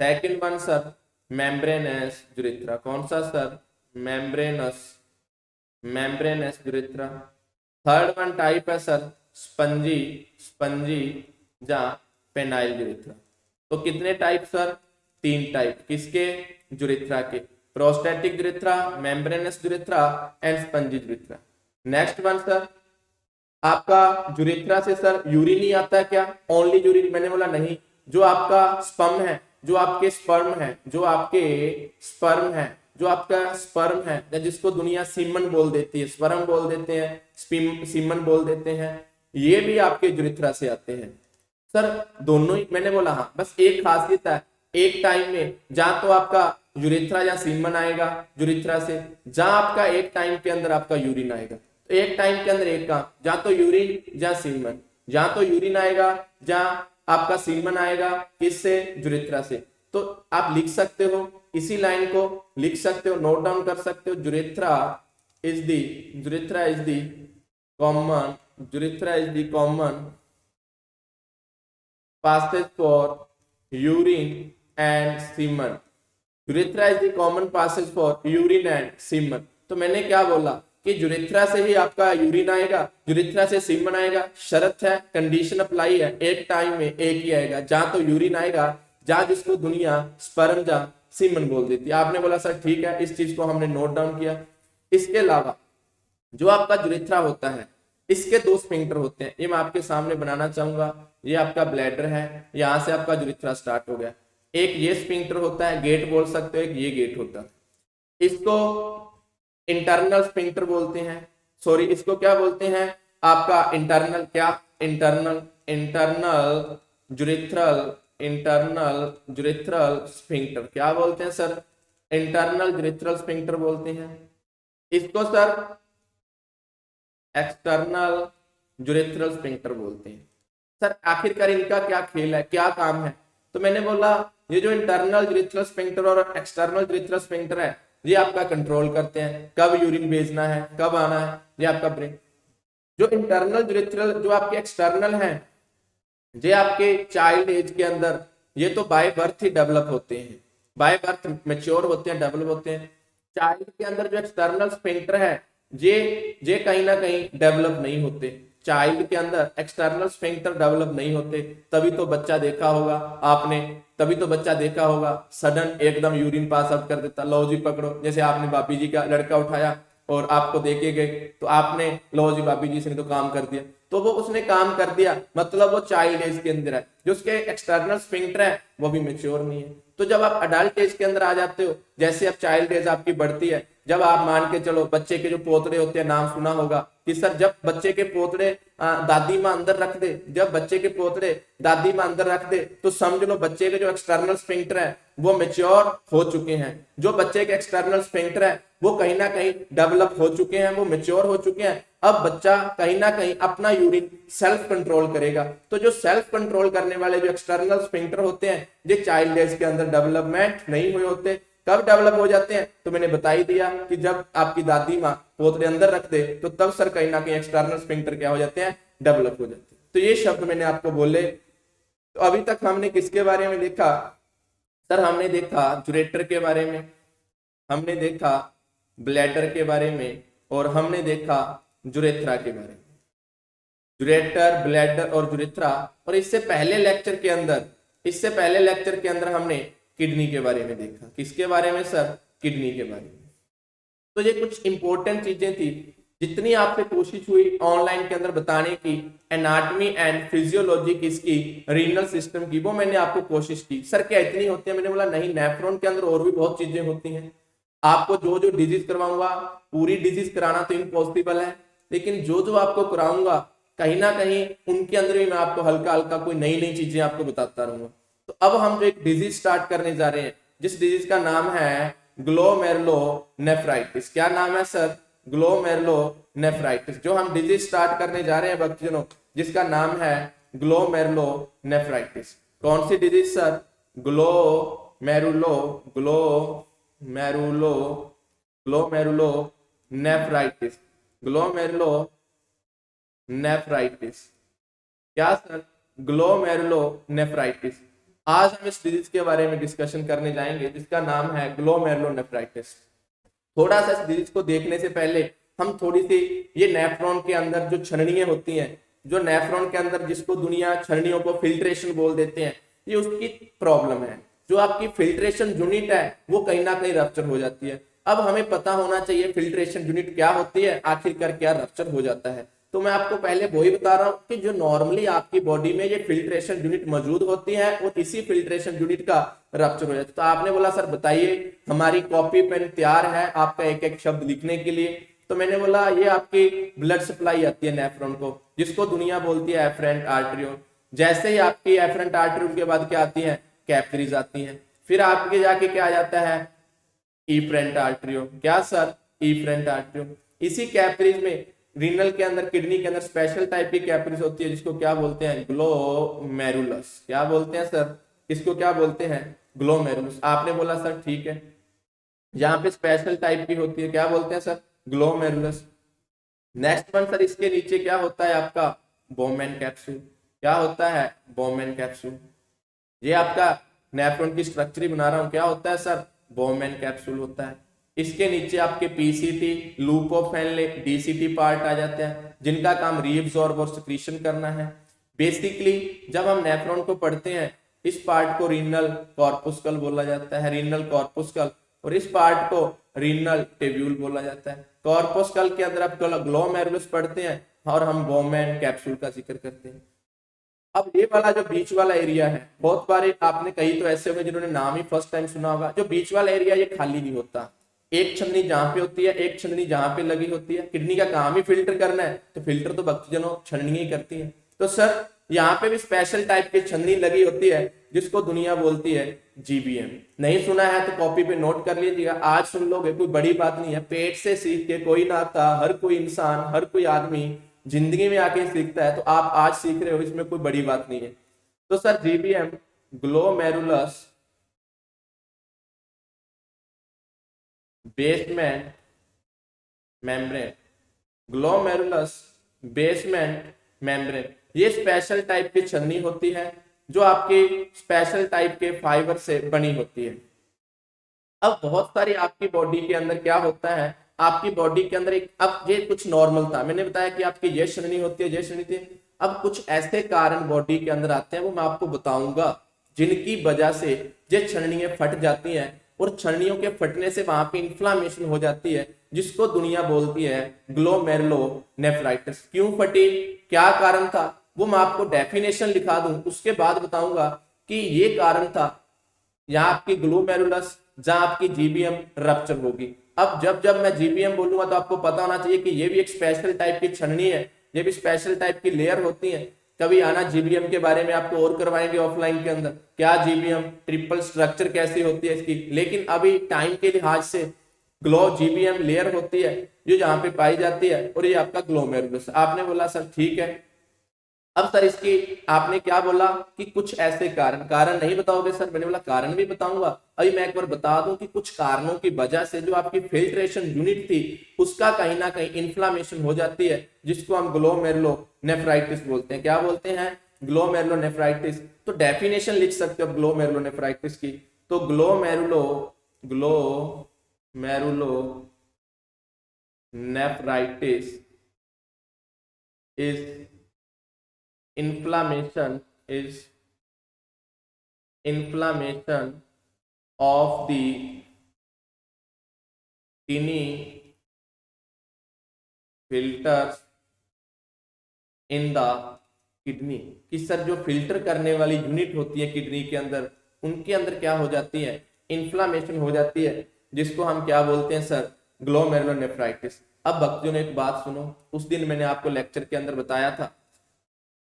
Second one sir membranes urethra, कौन सा sir? Membranes urethra. Third one type है सर स्पंजी या पेनाइल यूरेथ्रा। तो कितने टाइप सर? 3 टाइप। किसके? यूरेथ्रा के। Prostatic urethra, membranes urethra and spongy urethra. Next one sir आपका urethra से सर यूरिन ही आता है क्या? Only urine? मैंने बोला नहीं, जो आपका स्पर्म है, जो आपके स्पर्म है, या जिसको दुनिया सीमन बोल देती है, स्पर्म बोल देते हैं, सीमन बोल देते हैं, ये भी आपके यूरेथ्रा से आते हैं। सर दोनों ही, मैंने बोला हाँ, बस एक खासियत है, एक टाइम में जहां तो आपका यूरेथ्रा या सीमन आएगा यूरेथ्रा से, जहां आपका एक टाइम के अंदर आपका यूरिन आएगा। तो एक टाइम के अंदर एक काम, जहां तो यूरिन जहां सीमन, जहां तो यूरिन आएगा जहां आपका सीमन आएगा, किससे, यूरेथ्रा से। तो आप लिख सकते हो, इसी लाइन को लिख सकते हो, नोट डाउन कर सकते हो, urethra is the common passage for urine and semen। Urethra is the common passage for urine and semen। तो मैंने क्या बोला कि यूरेथ्रा से ही आपका यूरिन आएगा, यूरेथ्रा से सीमन आएगा, शर्त है, कंडीशन अप्लाई है, एक टाइम में एक ही आएगा, जहां तो यूरिन आएगा, जहां जिसको दुनिया स्पर्म जहां सीमन बोल देती है। आपने बोला सर ठीक है, इस चीज को हमने नोट डाउन किया। इसके अलावा जो आपका यूरेथ्रा होता है, इसके दो स्फिंक्टर होते हैं, ये मैं आपके सामने बनाना चाहूंगा। ये आपका ब्लैडर है, यहां से आपका यूरेथ्रा स्टार्ट हो गया। एक ये स्फिंक्टर होता है, गेट बोल सकते हो, एक ये गेट होता है, इसको इंटरनल स्फिंक्टर बोलते हैं। सॉरी, इसको क्या बोलते हैं, आपका इंटरनल, क्या, इंटरनल यूरेथ्रल स्फिंक्टर क्या बोलते हैं सर, इंटरनल यूरेथ्रल स्फिंक्टर बोलते हैं। इसको सर एक्सटर्नल यूरेथ्रल स्फिंक्टर बोलते हैं। सर आखिरकार इनका क्या खेल है, क्या काम है, तो मैंने बोला ये जो इंटरनल यूरेथ्रल स्फिंक्टर और एक्सटर्नल यूरेथ्रल स्फिंक्टर है, ये आपका कंट्रोल करते हैं कब यूरिन भेजना है, कब आना है, ये आपका ब्रेन। जो इंटरनल यूरेथ्रल, जो आपके एक्सटर्नल है, ये आपके चाइल्ड एज के अंदर, ये तो बाय बर्थ ही डेवलप होते हैं, बाय बर्थ मेच्योर होते हैं, डेवलप होते हैं। चाइल्ड के अंदर जो एक्सटर्नल स्फिंक्टर है, ये कहीं ना कहीं डेवलप नहीं होते, चाइल्ड के अंदर एक्सटर्नल स्फिंक्टर डेवलप नहीं होते। तभी तो बच्चा देखा होगा आपने, तभी तो बच्चा देखा होगा सडन एकदम यूरिन पास आउट कर देता, लो जी पकड़ो, जैसे आपने भाभी जी का लड़का उठाया और आपको देके गए, तो आपने लो जी भाभी जी से तो काम कर दिया, तो वो उसने काम कर दिया, मतलब वो चाइल्ड एज के अंदर है, जो उसके एक्सटर्नल स्फिंक्टर है वो भी मेच्योर नहीं है। तो जब आप अडल्ट एज के अंदर आ जाते हो, जैसे अब चाइल्ड एज आपकी बढ़ती है, जब आप मान के चलो बच्चे के जो पोतड़े होते हैं, नाम सुना होगा कि सर जब बच्चे के पोतड़े दादी माँ अंदर रख दे, जब बच्चे के पोतड़े दादी माँ अंदर रख दे, तो समझ लो बच्चे के जो एक्सटर्नल स्फिंक्टर है वो मेच्योर हो चुके हैं। जो बच्चे के एक्सटर्नल स्फिंक्टर है वो कहीं ना कहीं डेवलप हो चुके हैं, वो मेच्योर हो चुके हैं। अब बच्चा कहीं ना कहीं अपना यूरिन सेल्फ कंट्रोल करेगा। तो जो सेल्फ कंट्रोल करने वाले जो एक्सटर्नल स्फिंक्टर होते हैं, ये चाइल्ड एज के अंदर डेवलपमेंट नहीं हुए होते। कब डेवलप हो जाते हैं, तो मैंने बता ही दिया कि जब आपकी दादी माँ पोतरे अंदर रख दे, तो तब सर कहीं ना कहीं एक्सटर्नल स्फिंक्टर क्या हो जाते हैं, डेवलप हो जाते हैं। तो ये शब्द मैंने आपको बोले। तो अभी तक हमने किसके बारे में देखा सर, हमने देखा यूरेटर के बारे में, हमने देखा ब्लैडर के बारे में, और हमने देखा यूरेथ्रा के बारे में। यूरेटर, ब्लैडर और यूरेथ्रा। और इससे पहले लेक्चर के अंदर हमने किडनी के बारे में देखा। किसके बारे में सर, किडनी के बारे में। तो ये कुछ इंपॉर्टेंट चीजें थी, जितनी आपसे कोशिश हुई ऑनलाइन के अंदर बताने की, एनाटॉमी एंड फिजियोलॉजी किसकी, रीनल सिस्टम की, वो मैंने आपको कोशिश की। सर क्या इतनी होती है, मैंने बोला नहीं, नेफ्रॉन के अंदर और भी बहुत चीजें होती हैं। आपको जो जो डिजीज करवाऊंगा, पूरी डिजीज कराना तो इम्पॉसिबल है, लेकिन जो जो आपको कराऊंगा कहीं ना कहीं उनके अंदर भी मैं आपको हल्का हल्का कोई नई नई चीजें आपको बताता रहूंगा। तो अब हम जो एक डिजीज स्टार्ट करने जा रहे हैं, जिस डिजीज का नाम है ग्लोमेरुलोनेफ्राइटिस। क्या नाम है सर, ग्लोमेरुलोनेफ्राइटिस। जो हम डिजीज स्टार्ट करने जा रहे हैं बच्चों, जिसका नाम है ग्लोमेरुलोनेफ्राइटिस। कौन सी डिजीज सर, ग्लोमेरुलोनेफ्राइटिस। ग्लोमेरुलोनेफ्राइटिस क्या सर, ग्लोमेरुलोनेफ्राइटिस। आज हम इस डिजीज के बारे में डिस्कशन करने जाएंगे, जिसका नाम है ग्लोमेरुलोनेफ्राइटिस। थोड़ा सा इस डिजीज को देखने से पहले हम थोड़ी सी ये नेफ्रॉन के अंदर जो छननियां होती हैं, जो नेफ्रॉन के अंदर जिसको दुनिया छननियों को फिल्ट्रेशन बोल देते हैं, ये उसकी प्रॉब्लम है। जो आपकी फिल्ट्रेशन यूनिट है वो कहीं ना कहीं रप्चर हो जाती है। अब हमें पता होना चाहिए फिल्ट्रेशन यूनिट क्या होती है, आखिरकार क्या रप्चर हो जाता है। तो मैं आपको पहले वही बता रहा हूं कि जो नॉर्मली आपकी बॉडी में ये फिल्ट्रेशन यूनिट मौजूद होती है, और इसी फिल्ट्रेशन यूनिट का रप्चर हो जाता है। तो आपने बोला सर बताइए, हमारी कॉपी पेन तैयार है आपका एक एक शब्द लिखने के लिए। तो मैंने बोला ये आपकी ब्लड सप्लाई आती है नेफ्रॉन को, जिसको दुनिया बोलती है एफरेंट आर्टरियोल। जैसे ही आपकी एफरेंट आर्टरी के बाद क्या आती है, कैपिलरीज आती हैं, फिर आपके जाके क्या आ जाता है, इफरेंट आर्टरियो। क्या सर, इफरेंट आर्टरियो। इसी कैपिलरीज में रीनल के अंदर, किडनी के अंदर स्पेशल टाइप की कैपिलरीज होती है जिसको क्या बोलते हैं, ग्लोमेरुलस। क्या बोलते हैं सर, इसको क्या बोलते हैं, ग्लोमेरुलस। आपने बोला सर ठीक है, यहाँ पे स्पेशल टाइप की होती है, क्या बोलते हैं sir, glomerulus. Next one sir, इसके नीचे क्या होता है आपका, बोमेन कैप्सूल। क्या होता है, बोमेन कैप्सूल। ये आपका नेफ्रॉन की स्ट्रक्चर ही बना रहा हूं, क्या होता है सर, बोमेन कैप्सूल होता है। इसके नीचे आपके PCT, loop of Henle, DCT part आ जाते हैं जिनका काम रीअब्सॉर्ब और सिक्रीशन करना है। बेसिकली जब हम नेफ्रॉन को पढ़ते हैं, इस पार्ट को रीनल कॉर्पुस्कल बोला जाता है, रीनल कॉर्पुस्कल, और इस पार्ट को रीनल टेब्यूल बोला जाता है। कॉर्पुस्कल के अंदर आप ग्लोमेरुलस पढ़ते हैं और हम बोमेन कैप्सूल का जिक्र करते हैं। अब ये वाला जो बीच वाला एरिया है, बहुत बार आपने कई तो ऐसे होंगे जिन्होंने नाम ही फर्स्ट टाइम सुना होगा, जो बीच वाला एरिया ये खाली नहीं होता। एक छंदनी जहां पे होती है, एक छंदनी जहां पे लगी होती है। किडनी का काम ही फिल्टर करना है, तो फिल्टर तो भक्तजनों छंदनी ही करती है। तो सर यहाँ पे भी स्पेशल टाइप की छंदनी लगी होती है जिसको दुनिया बोलती है जीबीएम। नहीं सुना है तो कॉपी पे नोट कर लीजिएगा, आज सुन लोगे, कोई बड़ी बात नहीं है। पेट से सीख के कोई ना आता, हर कोई इंसान, हर कोई आदमी जिंदगी में आके सीखता है, तो आप आज सीख रहे हो, इसमें कोई बड़ी बात नहीं है। तो sir GBM, glomerulus basement membrane, glomerulus basement membrane, ये स्पेशल टाइप की छन्नी होती है जो आपके स्पेशल टाइप के फाइबर से बनी होती है। अब बहुत सारी आपकी बॉडी के अंदर क्या होता है, आपकी बॉडी के अंदर एक, अब ये कुछ नॉर्मल था, मैंने बताया कि आपकी ये श्रेणी होती है, ये श्रेणी थी। अब कुछ ऐसे कारण बॉडी के अंदर आते हैं, वो मैं आपको बताऊंगा, जिनकी वजह से ये छड़नियां फट जाती हैं, और छड़नियों के फटने से वहां पे इंफ्लामेशन हो जाती है, जिसको दुनिया बोलती है ग्लोमेरुलोनेफ्राइटिस। क्यों फटी, क्या कारण था, वो मैं आपको डेफिनेशन लिखा दूं, उसके बाद बताऊंगा कि ये कारण था। यहाँ आपकी ग्लोमेरुलस, जहां आपकी जीबीएम रप्चर होगी। अब जब जब मैं जीबीएम बोलूंगा तो आपको पता होना चाहिए कि ये भी एक स्पेशल टाइप की छन्नी है, ये भी स्पेशल टाइप की लेयर होती है। कभी आना जीबीएम के बारे में आपको और करवाएंगे ऑफलाइन के अंदर, क्या जीबीएम ट्रिपल स्ट्रक्चर कैसी होती है इसकी। लेकिन अभी टाइम के लिहाज से ग्लो जीबीएम लेयर होती है जो जहां पे पाई जाती है, और ये आपका ग्लोमेरुलस। आपने बोला सर ठीक है, अब सर इसकी आपने क्या बोला कि कुछ ऐसे कारण, कारण नहीं बताओगे सर, मैंने बोला कारण भी बताऊंगा। अभी मैं एक बार बता दूं कि कुछ कारणों की वजह से जो आपकी फिल्ट्रेशन यूनिट थी उसका कहीं ना कहीं इन्फ्लामेशन हो जाती है, जिसको हम ग्लोमेरुलोनेफ्राइटिस बोलते हैं। क्या बोलते हैं, ग्लोमेरुलोनेफ्राइटिस। तो डेफिनेशन लिख सकते हो ग्लोमेरुलोनेफ्राइटिस की, तो glomerulonephritis is inflammation of the kidney filters in the kidney। कि सर जो फिल्टर करने वाली यूनिट होती है किडनी के अंदर, उनके अंदर क्या हो जाती है, इन्फ्लामेशन हो जाती है, जिसको हम क्या बोलते हैं सर, ग्लोमेरुलोनेफ्राइटिस। अब भक्तों ने एक बात सुनो, उस दिन मैंने आपको लेक्चर के अंदर बताया था।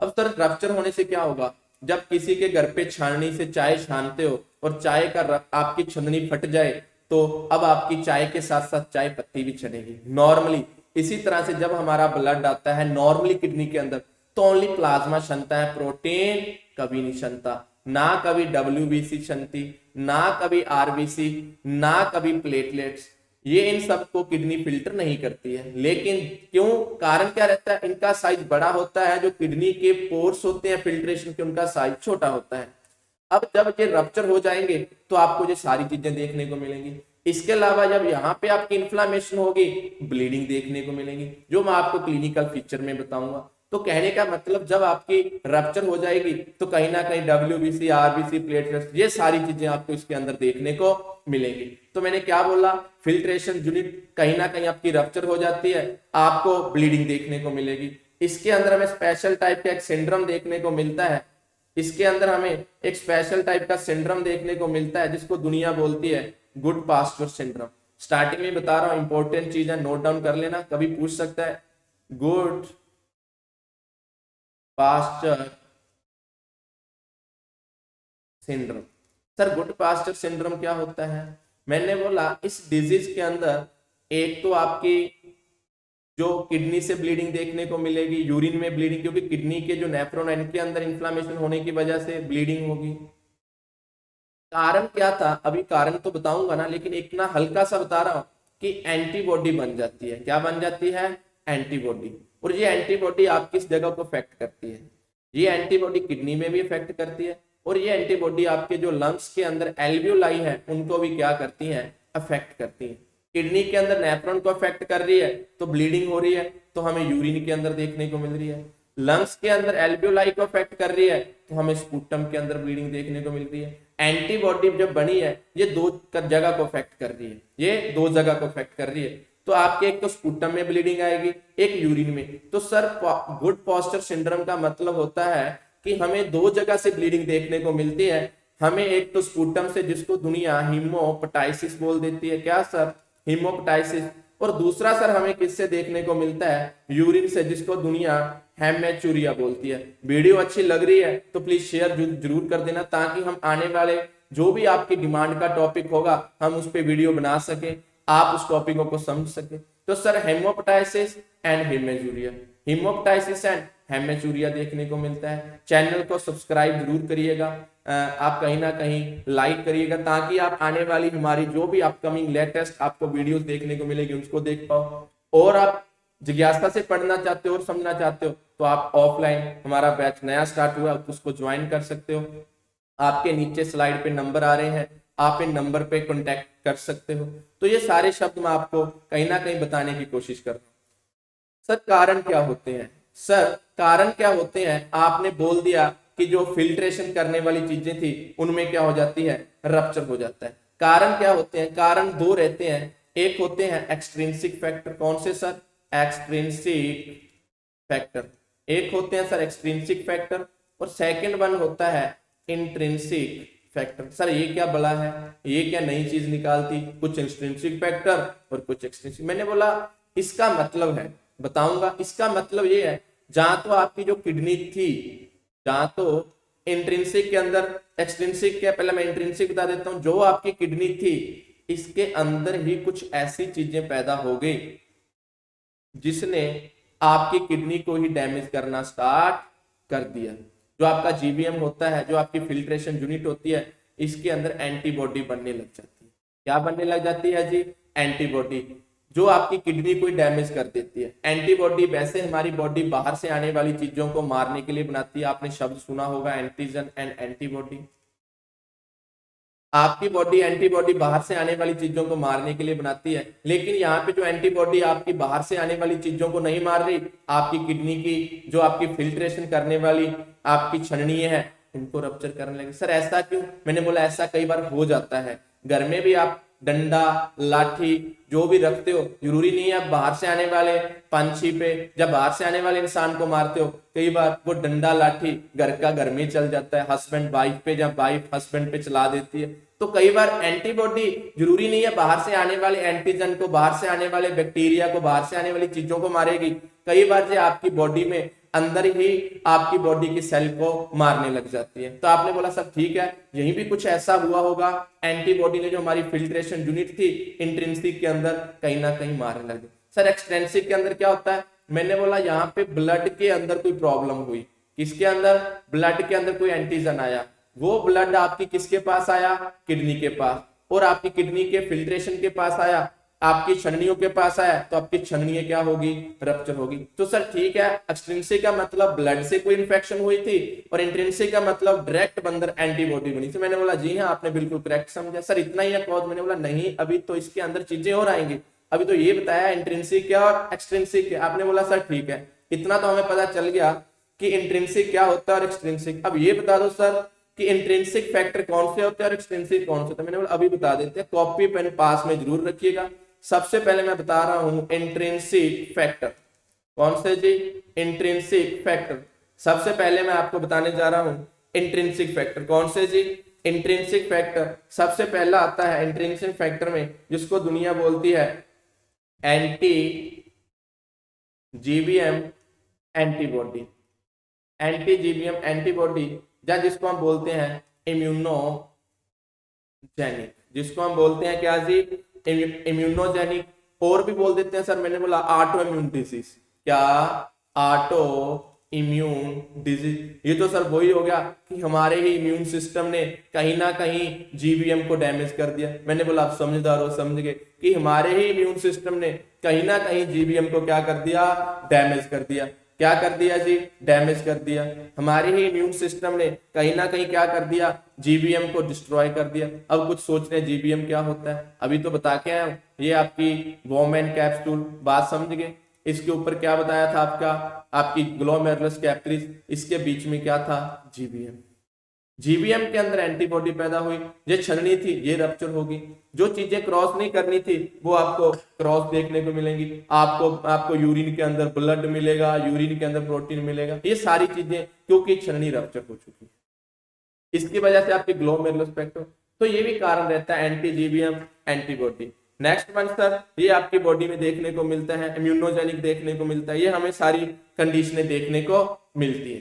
अब सर रप्चर होने से क्या होगा, जब किसी के घर पे छाननी से चाय छानते हो और चाय का आपकी छन्नी फट जाए, तो अब आपकी चाय के साथ साथ चाय पत्ती भी छनेगी नॉर्मली। इसी तरह से जब हमारा ब्लड आता है नॉर्मली किडनी के अंदर, तो ओनली प्लाज्मा छनता है, प्रोटीन कभी नहीं छनता, ना कभी डब्ल्यूबीसी छनती, ना कभी आरबीसी, ना कभी प्लेटलेट्स। ये इन सबको किडनी फिल्टर नहीं करती है। लेकिन क्यों, कारण क्या रहता है, इनका साइज बड़ा होता है, जो किडनी के पोर्स होते हैं फिल्ट्रेशन के, उनका साइज छोटा होता है। अब जब ये रप्चर हो जाएंगे तो आपको ये सारी चीजें देखने को मिलेंगी। इसके अलावा जब यहाँ पे आपकी इन्फ्लामेशन होगी, ब्लीडिंग देखने को मिलेगी, जो मैं आपको क्लिनिकल फीचर में बताऊंगा। तो कहने का मतलब जब आपकी रप्चर हो जाएगी तो कहीं ना कहीं डब्ल्यूबीसी, आरबीसी, प्लेटलेट्स, ये सारी चीजें आपको इसके अंदर देखने को मिलेंगी। तो मैंने क्या बोला, फिल्ट्रेशन यूनिट कहीं ना कहीं आपकी रप्चर हो जाती है, आपको ब्लीडिंग देखने को मिलेगी। इसके अंदर हमें स्पेशल टाइप का एक सिंड्रोम देखने को मिलता है, इसके अंदर हमें एक स्पेशल टाइप का सिंड्रोम देखने को मिलता है जिसको दुनिया बोलती है गुड पास्चर सिंड्रोम। स्टार्टिंग में बता रहा हूं, इंपॉर्टेंट चीज है, नोट डाउन कर लेना, कभी पूछ सकता है। Goodpasture syndrome. Sir Goodpasture syndrome क्या होता है? मैंने बोला इस डिजीज के अंदर एक तो आपकी जो किडनी से ब्लीडिंग देखने को मिलेगी, यूरिन में ब्लीडिंग, क्योंकि किडनी के जो नेफ्रॉन है इनके अंदर इन्फ्लामेशन होने की वजह से ब्लीडिंग होगी। कारण क्या था अभी कारण तो बताऊंगा ना, लेकिन एक ना हल्का सा बता रहा हूं कि एंटीबॉडी बन जाती है। क्या बन जाती है? एंटीबॉडी। और ये एंटीबॉडी आप किस जगह को अफेक्ट करती है? ये एंटीबॉडी किडनी में भी अफेक्ट करती है, और ये एंटीबॉडी आपके जो लंग्स के अंदर एल्वियोलाई है उनको भी क्या करती है? अफेक्ट करती है। किडनी के अंदर नेफ्रॉन को अफेक्ट कर रही है तो ब्लीडिंग हो रही है, तो हमें यूरिन के अंदर देखने को मिल रही है। लंग्स के अंदर एल्वियोलाई को अफेक्ट कर रही है तो हमें स्पूटम के अंदर ब्लीडिंग देखने को मिल रही है। एंटीबॉडी जब बनी है ये दो जगह को अफेक्ट कर रही है, ये दो जगह को अफेक्ट कर रही है। तो आपके एक तो स्पूटम में ब्लीडिंग आएगी, एक यूरिन में। तो सर गुड पॉस्चर सिंड्रोम का मतलब होता है कि हमें दो जगह से ब्लीडिंग देखने को मिलती है। हमें एक तो स्पूटम से, जिसको दुनिया हीमोपटाइसिस बोल देती है, क्या सर? हीमोपटाइसिस। और दूसरा सर हमें किससे देखने को मिलता है? यूरिन से, जिसको दुनिया हेमेचूरिया बोलती है। वीडियो अच्छी लग रही है तो प्लीज शेयर जरूर कर देना, ताकि हम आने वाले जो भी आपकी डिमांड का टॉपिक होगा हम उस पर वीडियो बना सके, आप उस टॉपिकों को समझ सके। तो sir haemoptysis and haematuria, haemoptysis and haematuria देखने को मिलता है। चैनल को सब्सक्राइब जरूर करिएगा, आप कहीं ना कहीं लाइक करिएगा, ताकि आप आने वाली हमारी जो भी अपकमिंग लेटेस्ट आपको वीडियोस देखने को मिलेगी उसको देख पाओ। और आप जिज्ञासा से पढ़ना चाहते हो और समझना चाहते हो तो आप ऑफलाइन हमारा बैच नया स्टार्ट हुआ तो उसको ज्वाइन कर सकते हो। आपके नीचे स्लाइड पे नंबर आ रहे हैं, आप इन नंबर पे कांटेक्ट कर सकते हो। तो ये सारे शब्द मैं आपको कहीं ना कहीं बताने की कोशिश कर रहा हूँ। सर कारण क्या होते हैं? सर कारण क्या होते हैं? आपने बोल दिया कि जो फिल्ट्रेशन करने वाली चीजें थी उनमें क्या हो जाती है? रप्चर हो जाता है। कारण क्या होते हैं? कारण दो रहते हैं। एक होते हैं एक्सट्रिंसिक फैक्टर। कौन से सर? Extrinsic factor. एक होते हैं सर एक्सट्रिंसिक फैक्टर, और सेकंड वन होता है इंट्रिंसिक फैक्टर। सर ये क्या बड़ा है, ये क्या नई चीज निकालती, कुछ इंट्रिंसिक फैक्टर और कुछ एक्सट्रिंसिक। मैंने बोला इसका मतलब है, बताऊंगा। इसका मतलब ये है, जहां तो आपकी जो किडनी थी, जहां तो इंट्रिंसिक के अंदर, एक्सट्रिंसिक के पहले मैं इंट्रिंसिक बता देता हूं, जो आपकी किडनी थी इसके अंदर ही कुछ ऐसी चीजें पैदा हो गई जिसने आपकी किडनी को ही डैमेज करना स्टार्ट कर दिया। जो आपका जीबीएम होता है, जो आपकी फिल्ट्रेशन यूनिट होती है, इसके अंदर एंटीबॉडी बनने लग जाती है। क्या बनने लग जाती है जी? एंटीबॉडी, जो आपकी किडनी को ही डैमेज कर देती है। एंटीबॉडी वैसे हमारी बॉडी बाहर से आने वाली चीजों को मारने के लिए बनाती है। आपने शब्द सुना होगा एंटीजन एंड एंटीबॉडी। आपकी बॉडी एंटीबॉडी बाहर से आने वाली चीजों को मारने के लिए बनाती है, लेकिन यहाँ पे जो एंटीबॉडी आपकी बाहर से आने वाली चीजों को नहीं मार रही, आपकी किडनी की जो आपकी फिल्ट्रेशन करने वाली आपकी छननी है उनको रप्चर करने लगे। सर ऐसा क्यों? मैंने बोला ऐसा कई बार हो जाता है। घर में भी आप डंडा लाठी जो भी रखते हो, जरूरी नहीं है आप बाहर से आने वाले पंछी पे, जब बाहर से आने वाले इंसान को मारते हो, कई बार वो डंडा लाठी घर का घर में चल जाता है, हस्बैंड वाइफ पे, जब वाइफ हस्बैंड पे चला देती है। तो कई बार एंटीबॉडी जरूरी नहीं है बाहर से आने वाले एंटीजन को, बाहर से आने वाले बैक्टीरिया को, बाहर से आने वाली चीजों को मारेगी। कई बार जो आपकी बॉडी में अंदर ही आपकी बॉडी की सेल को मारने लग जाती है। तो आपने बोला सब ठीक है, यही भी कुछ ऐसा हुआ होगा, एंटीबॉडी ने जो हमारी फिल्ट्रेशन यूनिट थी इंट्रिंसिक के अंदर कहीं ना कहीं मारने लगी। सर एक्सट्रिंसिक के अंदर क्या होता है? मैंने बोला यहाँ पे ब्लड के अंदर कोई प्रॉब्लम हुई। किसके अंदर? ब्लड के अंदर कोई एंटीजन आया। वो ब्लड आपकी किसके पास आया? किडनी के पास। और आपकी किडनी के फिल्ट्रेशन के पास आया, आपकी छन्नियों के पास आया, तो आपकी छन्नी क्या होगी? रप्चर होगी। तो सर ठीक है, एक्सट्रिंसिक का मतलब ब्लड से कोई इंफेक्शन हुई थी, और इंट्रिंसिक का मतलब डायरेक्ट अंदर एंटीबॉडी बनी थी। मैंने बोला जी हाँ, आपने बिल्कुल करेक्ट समझा। सर इतना ही है कॉज? मैंने बोला नहीं, अभी तो इसके अंदर चीजें और आएंगी। अभी तो ये बताया इंट्रिंसिक क्या और एक्सट्रिंसिक क्या। आपने बोला सर ठीक है, इतना तो हमें पता चल गया कि इंट्रिंसिक क्या होता है और एक्सट्रिंसिक। अब ये बता दो सर कि इंट्रिंसिक फैक्टर कौन से होते हैं और एक्सट्रिंसिक कौन से होते हैं। मैंने बोला अभी बता देते हैं, कॉपी पेन पास में जरूर रखिएगा। सबसे पहले मैं बता रहा हूं इंट्रिंसिक फैक्टर। कौन से जी? Intrinsic factor. सबसे पहले मैं आपको बताने जा रहा हूं इंट्रिंसिक फैक्टर। कौन से जी? इंट्रिंसिक फैक्टर सबसे पहला आता है इंट्रिंसिक फैक्टर में, जिसको दुनिया बोलती है anti GBM antibody. Anti GBM antibody, या जिसको हम बोलते हैं इम्यूनोजेनिक, जिसको हम बोलते हैं क्या जी, इम्यूनोजेनिक। और भी बोल देते हैं सर, मैंने बोला ऑटो इम्यून डिजीज, क्या, ऑटो इम्यून डिजीज। ये तो सर वही हो गया कि हमारे ही इम्यून सिस्टम ने कहीं ना कहीं जीबीएम को डैमेज कर दिया। मैंने बोला आप समझदार हो, समझ गए कि हमारे ही इम्यून सिस्टम ने कहीं ना कहीं जीबीएम को क्या कर दिया, डैमेज कर दिया। क्या कर दिया जी, डैमेज कर दिया। हमारे ही इम्यून सिस्टम ने कहीं ना कहीं क्या कर दिया, जीबीएम को डिस्ट्रॉय कर दिया। अब कुछ सोच रहे हैं जीबीएम क्या होता है, अभी तो बता के आया हूं, ये आपकी वोमेन कैप्सूल, बात समझ गए। इसके ऊपर क्या बताया था आपका, आपकी ग्लोमेरुलस कैपिलरीज, इसके बीच में क्या था, जीबीएम। जीबीएम के अंदर एंटीबॉडी पैदा हुई, ये छलनी थी, ये रप्चर होगी। जो चीजें क्रॉस नहीं करनी थी वो आपको क्रॉस देखने को मिलेंगी। आपको यूरिन के अंदर ब्लड मिलेगा, यूरिन के अंदर प्रोटीन मिलेगा, ये सारी चीजें क्योंकि छलनी रप्चर हो चुकी है, इसकी वजह से आपकी ग्लोमेरुलोस्पेक्टम। तो ये भी कारण रहता है anti GBM antibody. Next one sir, ये आपकी बॉडी में देखने को मिलता है, इम्यूनोजेनिक देखने को मिलता है, ये हमें सारी कंडीशनें देखने को मिलती है।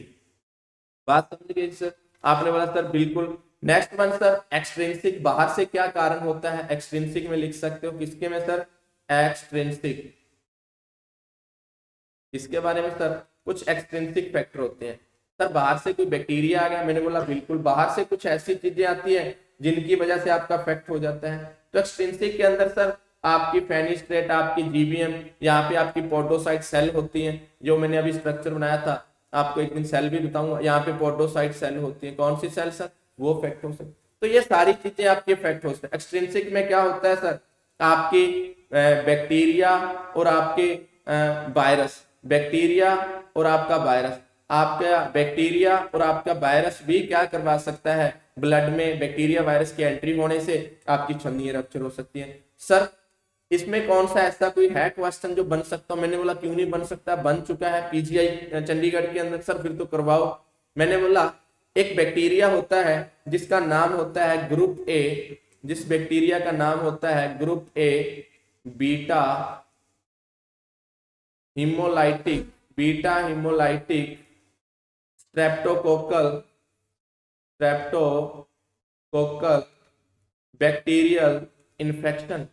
बात समझ गए सर, आपने बोला सर बिल्कुल। नेक्स्ट वन सर, एक्सट्रिंसिक, बाहर से क्या कारण होता है, एक्सट्रिंसिक में लिख सकते हो, किसके में सर, एक्सट्रिंसिक। इसके बारे में सर कुछ एक्सट्रिंसिक फैक्टर होते हैं। सर बाहर से कोई बैक्टीरिया आ गया, मैंने बोला बिल्कुल, बाहर से कुछ ऐसी चीजें आती है जिनकी वजह से आपका इफेक्ट हो जाता है। तो एक्सट्रिंसिक के अंदर सर आपकी फेनिस्ट्रेट, आपकी जीबीएम, यहाँ पे आपकी पोडोसाइट सेल होती है, जो मैंने अभी स्ट्रक्चर बनाया था, आपको एक दिन सेल भी बताऊंगा। यहाँ पे पोडोसाइट सेल होती है, कौन सी सेल सर, वो इफेक्ट हो सकती। तो ये सारी चीजें आपकी इफेक्ट हो सकती है। एक्सट्रिंसिक में क्या होता है सर, आपकी बैक्टीरिया और आपके वायरस, बैक्टीरिया और आपका वायरस, आपका बैक्टीरिया और आपका वायरस भी क्या करवा सकता है, ब्लड में बैक्टीरिया वायरस की एंट्री होने से आपकी छलनी रप्चर हो सकती है। सर इसमें कौन सा ऐसा कोई है क्वेश्चन जो बन सकता हो, मैंने बोला क्यों नहीं बन सकता, बन चुका है पीजीआई चंडीगढ़ के अंदर। सर फिर तो करवाओ। मैंने बोला एक बैक्टीरिया होता है जिसका नाम होता है ग्रुप ए, जिस बैक्टीरिया का नाम होता है group A beta haemolytic, beta haemolytic streptococcal bacterial infection.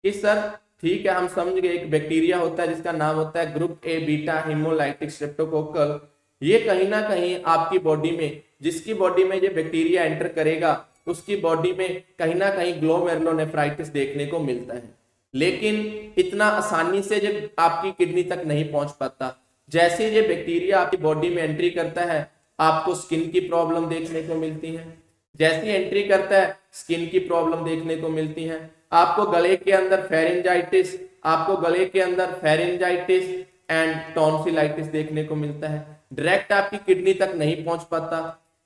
कि सर ठीक है, हम समझ गए, एक बैक्टीरिया होता है जिसका नाम होता है group A beta haemolytic streptococcal. ये कहीं ना कहीं आपकी बॉडी में, जिसकी बॉडी में ये बैक्टीरिया एंटर करेगा उसकी बॉडी में कहीं ना कहीं ग्लोमेरुलोनेफ्राइटिस देखने को मिलता है। लेकिन इतना आसानी से ये आपकी किडनी तक नहीं पहुंच पाता। जैसे ये बैक्टीरिया आपकी बॉडी में एंट्री करता है आपको स्किन की प्रॉब्लम देखने को मिलती है, जैसी एंट्री करता है स्किन की प्रॉब्लम देखने को मिलती है। आपको गले के अंदर फेरिंजाइटिस, आपको गले के अंदर फेरिंजाइटिस एंड टॉन्सिलाइटिस देखने को मिलता है। डायरेक्ट आपकी किडनी तक नहीं पहुंच पाता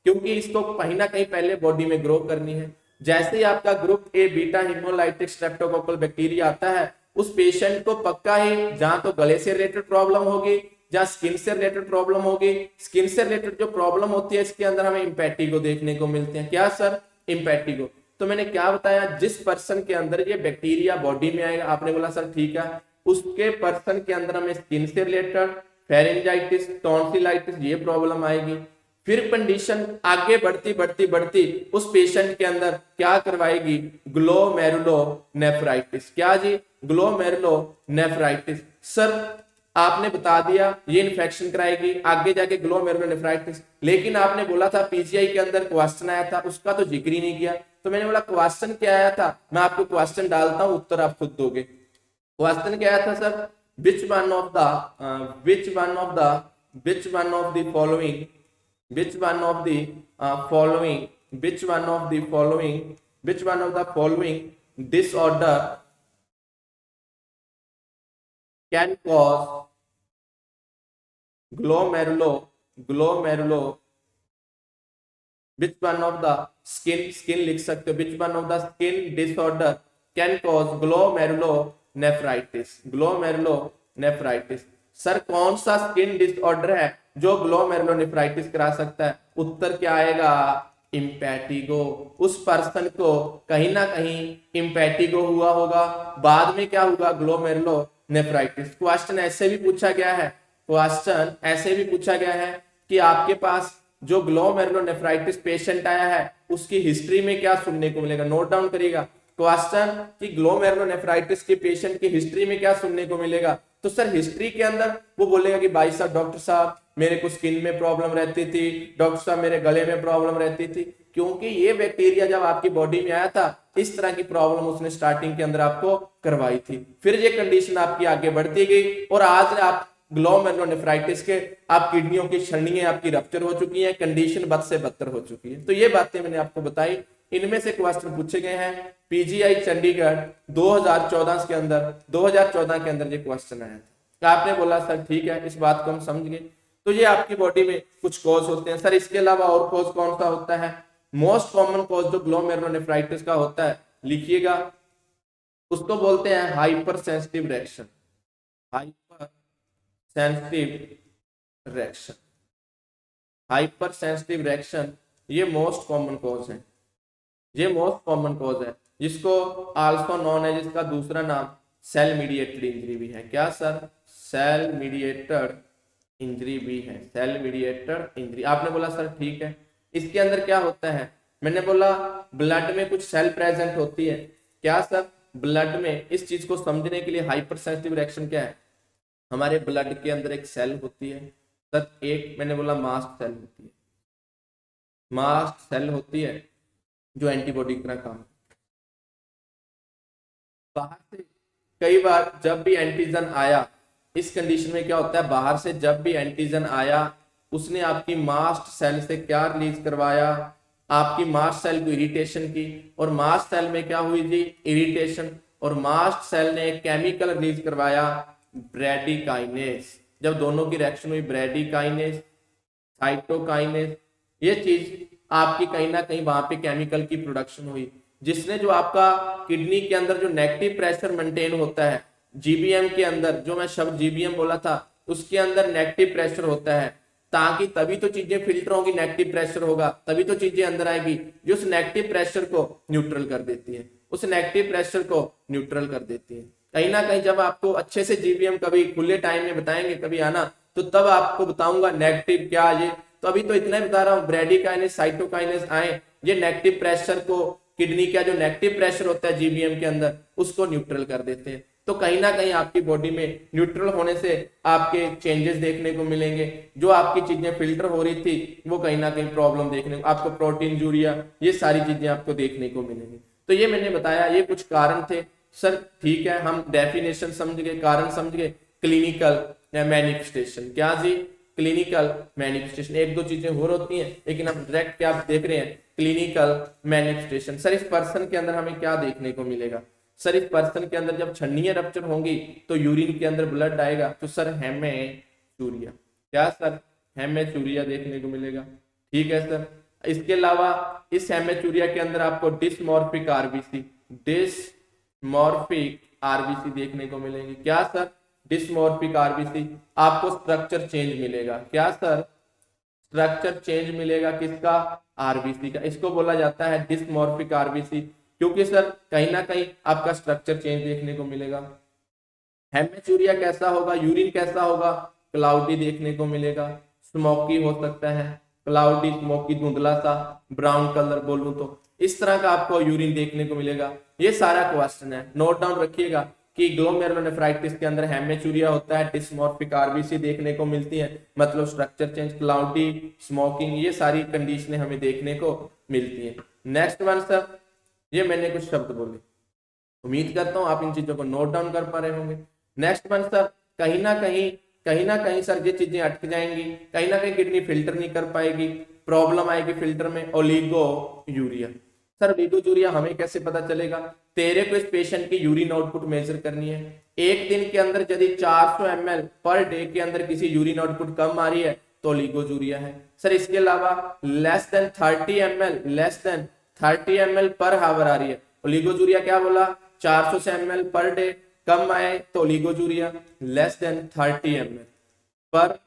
क्योंकि इसको कहीं ना कहीं पहले बॉडी में ग्रो करनी है। जैसे ही आपका group A beta haemolytic streptococcal bacteria आता है उस पेशेंट को पक्का ही जहां तो गले से रिलेटेड प्रॉब्लम होगी, जहां स्किन से रिलेटेड प्रॉब्लम होगी। स्किन से रिलेटेड जो प्रॉब्लम होती है इसके अंदर हमें इम्पैटिगो देखने को मिलते हैं। क्या सर, इम्पैटिगो। तो मैंने क्या बताया, जिस पर्सन के अंदर ये बैक्टीरिया बॉडी में आएगा, आपने बोला सर ठीक है, उसके पर्सन के अंदर हमें स्किन से रिलेटेड फेरिंजाइटिस, टॉन्सिलाइटिस ये प्रॉब्लम आएगी। फिर कंडीशन आगे बढ़ती बढ़ती बढ़ती उस पेशेंट के अंदर क्या करवाएगी, ग्लोमेरुलोनेफ्राइटिस। क्या जी, ग्लोमेरुलोनेफ्राइटिस। सर आपने बता दिया ये इन्फेक्शन कराएगी, आगे जाके ग्लोमेरुलोनेफ्राइटिस। लेकिन आपने बोला था पीजीआई के अंदर क्वेश्चन आया था, उसका तो जिक्र ही नहीं किया। तो मैंने बोला क्वेश्चन क्या आया था, मैं आपको क्वेश्चन डालता हूं, उत्तर आप खुद दोगे। क्वेश्चन क्या आया था sir, which one of the following disorder can cause glomerulo which one of the skin लिख सकते हो, which one of the skin disorder can cause glomerulonephritis। Sir कौन सा स्किन डिसऑर्डर है जो ग्लोमेरुलोनेफ्राइटिस करा सकता है, उत्तर क्या आएगा, इम्पैटिगो। उस पर्सन को कहीं ना कहीं इम्पैटिगो हुआ होगा, बाद में क्या होगा, ग्लोमेरुलोनेफ्राइटिस। क्वेश्चन ऐसे भी पूछा गया है कि आपके पास जो ग्लोमेरुलोनेफ्राइटिस पेशेंट आया है उसकी हिस्ट्री में क्या सुनने को मिलेगा, नोट डाउन करिएगा क्वेश्चन कि ग्लोमेरुलोनेफ्राइटिस के पेशेंट की हिस्ट्री में क्या सुनने को मिलेगा। तो सर हिस्ट्री के अंदर वो बोलेगा कि भाई साहब डॉक्टर साहब मेरे को स्किन में प्रॉब्लम रहती थी, डॉक्टर साहब मेरे गले में प्रॉब्लम रहती थी, क्योंकि ये बैक्टीरिया जब आपकी बॉडी में आया था इस तरह की प्रॉब्लम उसने स्टार्टिंग के अंदर आपको करवाई थी, फिर ये कंडीशन आपकी आगे बढ़ती गई और आज आप ग्लोमेरुलोनेफ्राइटिस के आप किडनियों की छलनियां आपकी रप्चर हो चुकी हैं, कंडीशन बद से बदतर हो चुकी है। तो ये बातें मैंने आपको बताई, इनमें से क्वेश्चन पूछे गए हैं पीजीआई चंडीगढ़ 2014 के अंदर, 2014 के अंदर ये क्वेश्चन आया था। आपने बोला सर ठीक है, इस बात को हम समझ गए। तो ये आपकी बॉडी में कुछ कॉज होते हैं। सर इसके अलावा और कॉज कौन सा होता है? मोस्ट कॉमन कॉज जो ग्लोमेरुलोनेफ्राइटिस का होता है, लिखिएगा, उसको बोलते हैं hyper sensitive reaction. Hyper sensitive reaction, hyper sensitive reaction ये मोस्ट कॉमन कॉज है, ये मोस्ट कॉमन कॉज है, जिसको आल्सो नॉन है, जिसका दूसरा नाम सेल मीडिएटेड इंजरी भी है। क्या सर? सेल मीडिएटेड इंजरी भी है, सेल मीडिएटेड इंजरी। आपने बोला सर ठीक है, इसके अंदर क्या होता है? मैंने बोला ब्लड में कुछ सेल प्रेजेंट होती है। क्या सर? ब्लड में, इस चीज को समझने के लिए हाइपर सेंसिटिव रिएक्शन क्या है, हमारे ब्लड के अंदर एक सेल होती है सर, एक मैंने बोला मास्ट सेल होती है, मास्ट सेल होती है जो एंटीबॉडी की तरह काम, बाहर से कई बार जब भी एंटीजन आया, इस कंडीशन में क्या होता है, बाहर से जब भी एंटीजन आया उसने आपकी मास्ट सेल से क्या रिलीज करवाया, आपकी मास्ट सेल को इरिटेशन की, और मास्ट सेल में क्या हुई थी, इरिटेशन, और मास्ट सेल ने एक केमिकल रिलीज करवाया ब्रैडीकाइनेस। जब दोनों की रिएक्शन हुई ब्रैडीकाइनेस, साइटोकाइनेस, ये चीज आपकी कहीं ना कहीं वहां पे केमिकल की प्रोडक्शन हुई, जिसने जो आपका किडनी के अंदर जो नेगेटिव प्रेशर मेंटेन होता है, जीबीएम के अंदर जो मैं शब्द जीबीएम बोला था उसके अंदर नेगेटिव प्रेशर होता है, ताकि तभी तो चीजें फिल्टर होगी, नेगेटिव प्रेशर होगा तभी तो चीजें अंदर आएगी, जो उस नेगेटिव प्रेशर को न्यूट्रल कर देती है, उस नेगेटिव प्रेशर को न्यूट्रल कर देती है। कहीं ना कहीं जब आपको अच्छे से जीबीएम कभी खुले टाइम में बताएंगे, कभी आना, तो तब आपको बताऊंगा नेगेटिव क्या ये, तो अभी तो इतना ही बता रहा हूँ, ब्रैडीकाइनेस साइटोकाइनेस आए, ये नेगेटिव प्रेशर को, किडनी का जो नेगेटिव प्रेशर होता है जीबीएम के अंदर, उसको न्यूट्रल कर देते हैं। तो कहीं ना कहीं आपकी बॉडी में न्यूट्रल होने से आपके चेंजेस देखने को मिलेंगे, जो आपकी चीजें फिल्टर हो रही थी वो कहीं ना कहीं प्रॉब्लम देखने को, आपको प्रोटीन यूरिया, ये सारी चीजें आपको देखने को मिलेंगी। तो ये मैंने बताया, ये कुछ कारण थे सर, ठीक है, हम डेफिनेशन समझ गए, कारण समझ गए, क्लिनिकल मैनिफेस्टेशन, क्या जी, क्लिनिकल मैनिफेस्टेशन, एक दो चीजें और होती हैं, लेकिन हम डायरेक्ट क्या देख रहे हैं, क्लिनिकल मैनिफेस्टेशन। सर इस पर्सन के अंदर हमें क्या देखने को मिलेगा? सर इस पर्सन के अंदर जब छन्नियां रप्चर होंगी तो यूरिन के अंदर ब्लड आएगा, तो सर हेमेचूरिया, क्या सर, हेमेचूरिया देखने को मिलेगा, ठीक है सर। इसके अलावा इस हेमेचूरिया के अंदर आपको डिसमॉर्फिक आरबीसी, डिसमॉर्फिक आरबीसी देखने को मिलेंगे, क्या सर, डिसमॉर्फिक आरबीसी। आपको स्ट्रक्चर चेंज मिलेगा, क्या सर, स्ट्रक्चर चेंज मिलेगा, किसका, आरबीसी का, इसको बोला जाता है डिसमॉर्फिक आरबीसी, क्योंकि सर कहीं ना कहीं आपका स्ट्रक्चर चेंज देखने को मिलेगा। हेमेचूरिया कैसा होगा, यूरिन कैसा होगा, क्लाउडी देखने को मिलेगा, स्मोकी हो सकता है, क्लाउडी, स्मोकी, धुंधला सा, ब्राउन कलर बोलूं तो इस तरह का आपको यूरिन देखने को मिलेगा। ये सारा क्वेश्चन है, नोट डाउन रखिएगा कि ग्लोमेरुलोनेफ्राइटिस के अंदर हेमेचूरिया होता है, डिसमॉर्फिक आरबीसी देखने को मिलती है, मतलब स्ट्रक्चर चेंज, क्लाउडी, स्मोकिंग, ये सारी कंडीशनें हमें देखने को मिलती है। नेक्स्ट वन सर, ये मैंने कुछ शब्द बोले, उम्मीद करता हूं आप इन चीजों को नोट डाउन कर पा रहे होंगे। नेक्स्ट वन सर, कहीं ना कहीं सर ये चीजें अटक जाएंगी, कहीं ना कहीं किडनी फिल्टर नहीं कर पाएगी, प्रॉब्लम आएगी फिल्टर में, oligo urea. Sir oligo urea हमें कैसे पता चलेगा? तेरे को इस पेशेंट की यूरिन आउटपुट मेजर करनी है, एक दिन के अंदर यदि 400 ml पर डे के अंदर किसी यूरिन आउटपुट कम आ रही है तो ओलिगो यूरिया है। सर इसके अलावा less than 30 ml, less than 30 ml पर हावर आ रही है, ओलिगोजूरिया। क्या बोला? 400 ml पर डे कम आए तो ओलिगोजूरिया, लेस देन 30 ml पर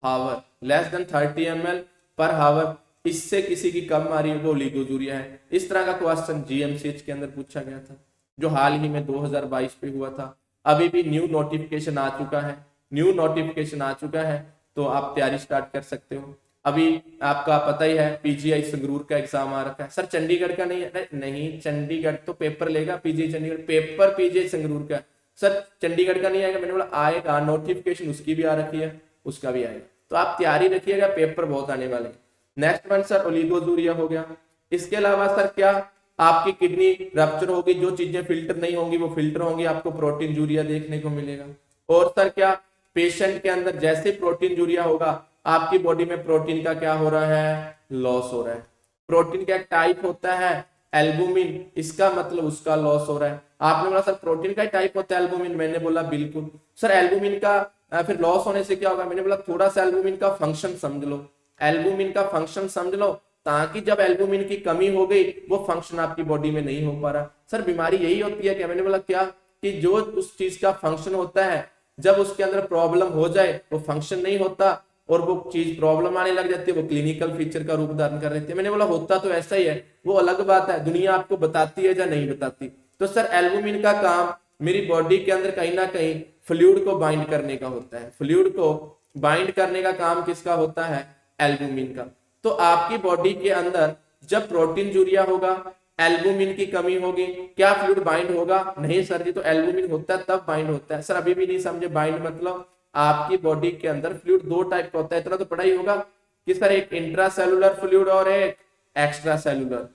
हावर, लेस देन 30 ml पर हावर, इससे किसी की कम आ रही है वो ओलिगोजूरिया है। इस तरह का क्वेश्चन जीएमसीएच के अंदर पूछा गया था, जो हाल ही में 2022 पे हुआ था। अभी भी न्यू नोटिफिकेशन आ चुका है, न्यू नोटिफिकेशन आ चुका है, तो आप तैयारी स्टार्ट कर सकते हो। अभी आपका पता ही है पीजीआई संगरूर का एग्जाम आ रखा है। सर चंडीगढ़ का नहीं है? अरे नहीं, चंडीगढ़ तो पेपर लेगा, PGI Chandigarh paper PGI Sangrur का। सर चंडीगढ़ का नहीं आएगा? मैंने बोला आएगा, नोटिफिकेशन उसकी भी आ रखी है, उसका भी आएगा। तो आप तैयारी रखिएगा, पेपर बहुत आने वाले हैं। नेक्स्ट वन सर ओलिगोजूरिया हो गया। इसके अलावा सर क्या आपकी किडनी रप्चर होगी, जो चीजें फिल्टर नहीं होंगी वो फिल्टर होंगी, आपको प्रोटीन जूरिया देखने को मिलेगा। और सर क्या पेशेंट के अंदर जैसे प्रोटीन जूरिया होगा, आपकी बॉडी में प्रोटीन का क्या हो रहा है, लॉस हो रहा है। प्रोटीन का टाइप होता है एल्बुमिन, इसका मतलब उसका लॉस हो रहा है। आपने बोला सर प्रोटीन का टाइप होता है एल्बुमिन, मैंने बोला बिल्कुल। सर एल्बुमिन का फिर लॉस होने से क्या होगा, मैंने बोला थोड़ा सा एल्बुमिन का फंक्शन समझ लो, एल्बुमिन का फंक्शन समझ लो, ताकि जब एल्बुमिन की कमी हो गई वो फंक्शन आपकी बॉडी में नहीं हो पा रहा। सर बीमारी यही होती है क्या, मैंने बोला क्या कि जो उस चीज का फंक्शन होता है जब उसके अंदर प्रॉब्लम हो जाए वो फंक्शन नहीं होता और वो चीज प्रॉब्लम आने लग जाती है, वो क्लिनिकल फीचर का रूप धारण कर लेती है। मैंने बोला होता तो ऐसा ही है, वो अलग बात है, दुनिया आपको बताती है या नहीं बताती। तो सर एल्बुमिन का काम मेरी बॉडी के अंदर कहीं ना कहीं फ्लूइड को बाइंड करने का होता है, फ्लूइड को बाइंड करने का काम किसका होता है, एल्बुमिन का। तो आपकी बॉडी के अंदर जब प्रोटीन जूरिया होगा, एल्बुमिन की कमी होगी, क्या फ्लूइड बाइंड होगा, नहीं सर जी, तो एल्बुमिन होता है तब बाइंड होता है। सर अभी भी नहीं समझे बाइंड मतलब, आपकी बॉडी के अंदर फ्लूइड दो टाइप का होता है, इतना तो पढ़ा ही होगा कि सर एक इंट्रासेलुलर फ्लूइड और एक एक्स्ट्रा सेलुलर।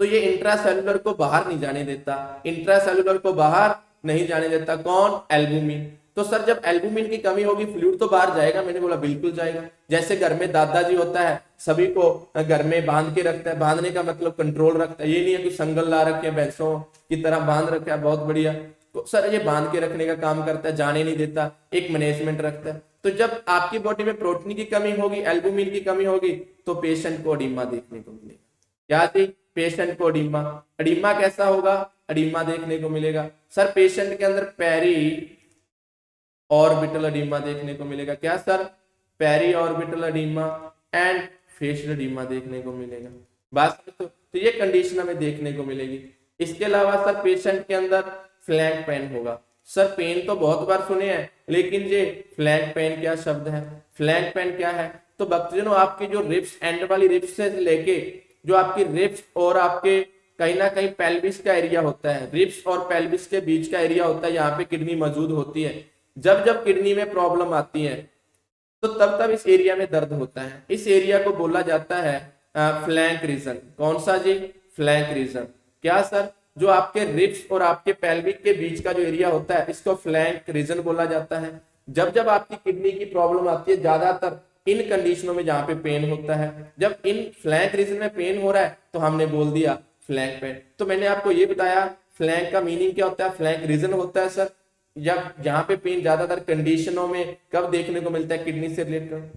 तो ये इंट्रासेलुलर को बाहर नहीं जाने देता, इंट्रासेलुलर को बाहर नहीं जाने देता कौन, एल्बुमिन। तो सर जब एल्बुमिन की कमी होगी फ्लूइड तो बाहर जाएगा, मैंने बोला बिल्कुल जाएगा। जैसे घर में दादाजी होता है, सभी को घर में बांध के रखता है, बांधने का मतलब कंट्रोल रखता है, ये नहीं है कि संगल ला रखे हैं भैंसों की तरह बांध रखा है, बहुत बढ़िया। तो सर ये बांध के रखने का काम करता है, जाने नहीं देता, एक मैनेजमेंट रखता है। तो जब आपकी बॉडी में प्रोटीन की कमी होगी, एल्बुमिन की कमी होगी, तो पेशेंट को एडिमा देखने को मिलेगा। क्या थी, पेशेंट को एडिमा। एडिमा कैसा होगा, एडिमा देखने को मिलेगा सर पेशेंट के अंदर पेरी ऑर्बिटल एडिमा देखने को मिलेगा। क्या sir, periorbital oedema and facial oedema देखने को मिलेगा। बात तो ये कंडीशन हमें देखने को मिलेगी। इसके अलावा सर पेशेंट के अंदर फ्लैंक पेन होगा। सर पेन तो बहुत बार सुने हैं, लेकिन ये फ्लैंक पेन क्या शब्द है, फ्लैंक पेन क्या है। तो भक्तजनों आपकी जो रिब्स, एंड वाली रिब्स से लेके जो आपकी रिब्स और आपके कहीं ना कहीं पेल्विस का एरिया होता है, रिब्स और पेल्विस के बीच का एरिया होता है, यहाँ पे किडनी मौजूद होती है। जब जब किडनी में प्रॉब्लम आती है तो तब तब इस एरिया में दर्द होता है। इस एरिया को बोला जाता है फ्लैंक रीजन। कौन सा जी, फ्लैंक रीजन। क्या सर, जो आपके रिब्स और आपके पेल्विक के बीच का जो एरिया होता है इसको फ्लैंक रीजन बोला जाता है। जब जब आपकी किडनी की प्रॉब्लम आती है, ज्यादातर इन कंडीशनों में जहां पे पेन होता है, जब इन फ्लैंक रीजन में पेन हो रहा है तो हमने बोल दिया फ्लैंक पेन। तो मैंने आपको ये बताया फ्लैंक का मीनिंग क्या होता है, फ्लैंक रीजन होता है सर जब जहां पे पेन ज्यादातर कंडीशनों में कब देखने को मिलता है, किडनी से रिलेटेड।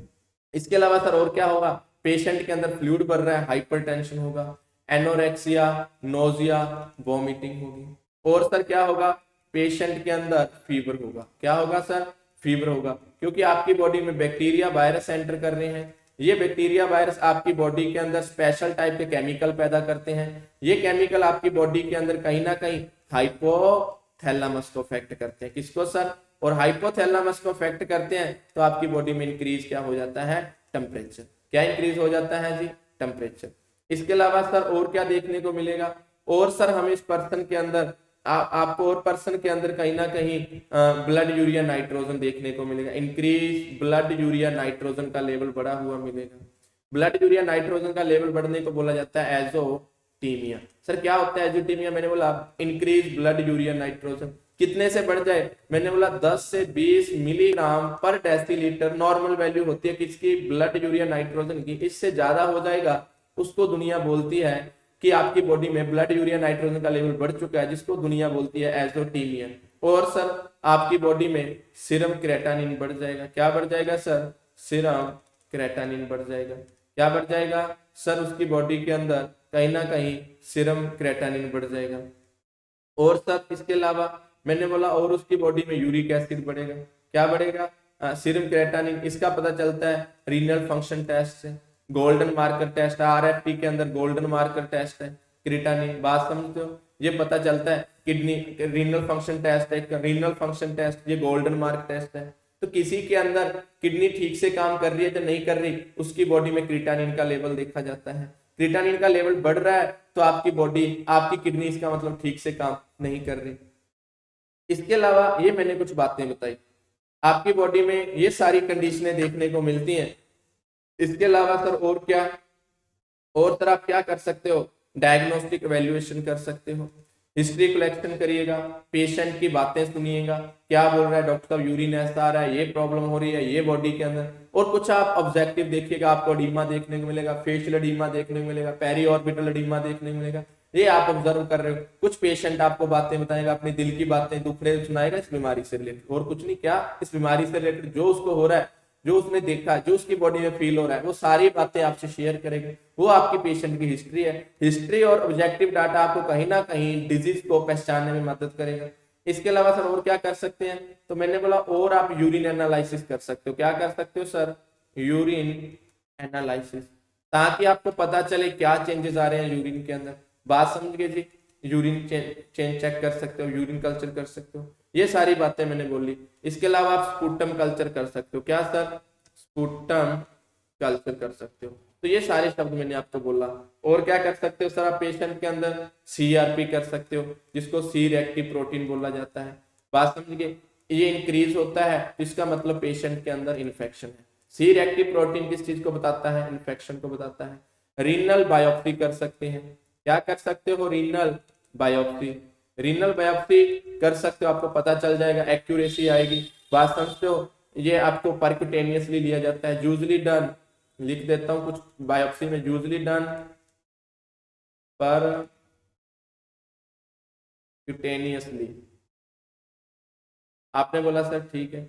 इसके अलावा सर और क्या होगा, पेशेंट के अंदर फ्लूइड बढ़ रहा है, हाइपरटेंशन होगा, एनोरेक्सिया, नोजिया, वॉमिटिंग होगी। और सर क्या होगा, पेशेंट के अंदर फीवर होगा। क्या होगा सर, फीवर होगा, क्योंकि आपकी बॉडी में बैक्टीरिया वायरस एंटर कर रहे हैं। ये बैक्टीरिया वायरस आपकी बॉडी के अंदर स्पेशल टाइप के केमिकल पैदा करते हैं। ये केमिकल आपकी बॉडी के अंदर कहीं ना कहीं हाइपोथैलेमस को अफेक्ट करते हैं। किसको सर, और हाइपोथैलेमस को अफेक्ट करते हैं तो आपकी बॉडी में इंक्रीज क्या हो जाता है, टेम्परेचर। क्या इंक्रीज हो जाता है जी, टेम्परेचर। इसके अलावा सर और क्या देखने को मिलेगा, और सर हमें इस पर्सन के अंदर आपको और पर्सन के अंदर कहीं ना कहीं ब्लड यूरिया नाइट्रोजन देखने को मिलेगा। इंक्रीज ब्लड यूरिया नाइट्रोजन का लेवल बढ़ा हुआ मिलेगा। ब्लड यूरिया नाइट्रोजन का लेवल बढ़ने को बोला जाता है एजोटीमिया। सर क्या होता है एजोटीमिया, मैंने बोला इंक्रीज ब्लड यूरिया नाइट्रोजन। कितने से बढ़ जाए, मैंने बोला 10 से 20 मिलीग्राम पर डेसीलीटर नॉर्मल वैल्यू होती है किसकी, ब्लड यूरिया नाइट्रोजन की। इससे ज्यादा हो जाएगा उसको दुनिया बोलती है कि आपकी बॉडी में ब्लड यूरिया नाइट्रोजन का लेवल बढ़ चुका है, जिसको दुनिया बोलती है एजोटीमिया। और सर आपकी बॉडी में सीरम क्रेटानिन बढ़ जाएगा। क्या बढ़ जाएगा सर, सीरम क्रेटानिन बढ़ जाएगा। क्या बढ़ जाएगा सर, उसकी बॉडी के अंदर कहीं ना कहीं सीरम क्रेटानिन बढ़ जाएगा। और सर इसके अलावा मैंने बोला और उसकी बॉडी में यूरिक एसिड बढ़ेगा। क्या बढ़ेगा, सीरम क्रेटानिन। इसका पता चलता है रीनल फंक्शन टेस्ट से, गोल्डन मार्कर टेस्ट है, आरएफटी के अंदर गोल्डन मार्कर टेस्ट है क्रेटानिन। बात समझते हो, ये पता चलता है किडनी रीनल फंक्शन टेस्ट है, रीनल फंक्शन टेस्ट, ये गोल्डन मार्क टेस्ट है। तो किसी के अंदर किडनी ठीक से काम कर रही है या नहीं कर रही, उसकी बॉडी में क्रिएटिनिन का लेवल देखा जाता है। क्रिएटिनिन का लेवल बढ़ रहा है तो आपकी बॉडी, आपकी किडनी इसका मतलब ठीक से काम नहीं कर रही। इसके अलावा ये मैंने कुछ बातें बताई, आपकी बॉडी में ये सारी कंडीशनें देखने को मिलती हैं। इसके अलावा सर और क्या, और सर आप क्या कर सकते हो, डायग्नोस्टिक एवेल्युएशन कर सकते हो, हिस्ट्री कलेक्शन करिएगा, पेशेंट की बातें सुनिएगा, क्या बोल रहा है डॉक्टर साहब, यूरिन ऐसा आ रहा है, ये प्रॉब्लम हो रही है ये बॉडी के अंदर, और कुछ आप ऑब्जेक्टिव देखिएगा, आपको एडीमा देखने को मिलेगा, फेशियल एडीमा देखने को मिलेगा, पेरी ऑर्बिटल एडीमा देखने को मिलेगा, ये आप ऑब्जर्व कर रहे हो। कुछ पेशेंट आपको बातें बताएगा, अपनी दिल की बातें दुख रहे सुनाएगा इस बीमारी से रिलेटेड, और कुछ नहीं, क्या इस बीमारी से रिलेटेड जो उसको हो रहा है, जो उसने देखा, जो उसकी बॉडी में फील हो रहा है, वो सारी बातें आपसे शेयर करेंगे। वो आपकी पेशेंट की हिस्ट्री है। हिस्ट्री और ऑब्जेक्टिव डाटा आपको कहीं ना कहीं डिजीज को पहचानने में मदद करेगा। इसके अलावा सर और क्या कर सकते हैं, तो मैंने बोला और आप यूरिन एनालिसिस कर सकते हो। क्या कर सकते हो सर, यूरिन एनालिसिस, ताकि आपको पता चले क्या चेंजेस आ रहे हैं यूरिन के अंदर। बात समझ गए जी, यूरिन चेंज चेक कर सकते हो, यूरिन कल्चर कर सकते हो, ये सारी बातें मैंने बोली। इसके अलावा आप स्पूटम कल्चर कर सकते हो। क्या सर, स्पूटम कल्चर कर सकते हो। तो ये सारे शब्द मैंने आपको बोला। और क्या कर सकते हो सर, आप पेशेंट के अंदर सीआरपी कर सकते हो, जिसको सी रिएक्टिव प्रोटीन बोला जाता है। बात समझ गए, ये इंक्रीज होता है तो इसका मतलब पेशेंट के अंदर इन्फेक्शन है। सी रिएक्टिव प्रोटीन किस चीज को बताता है, इन्फेक्शन को बताता है। रीनल बायोप्सी कर सकते हैं। क्या कर सकते हो, रीनल बायोप्सी, रीनल बायोप्सी कर सकते हो, आपको पता चल जाएगा, एक्यूरेसी आएगी। बात समझते हो, ये आपको परक्यूटेनियसली लिया जाता है, यूजुअली डन, लिख देता हूं कुछ बायोप्सी में, यूजुअली डन परक्यूटेनियसली। आपने बोला सर ठीक है।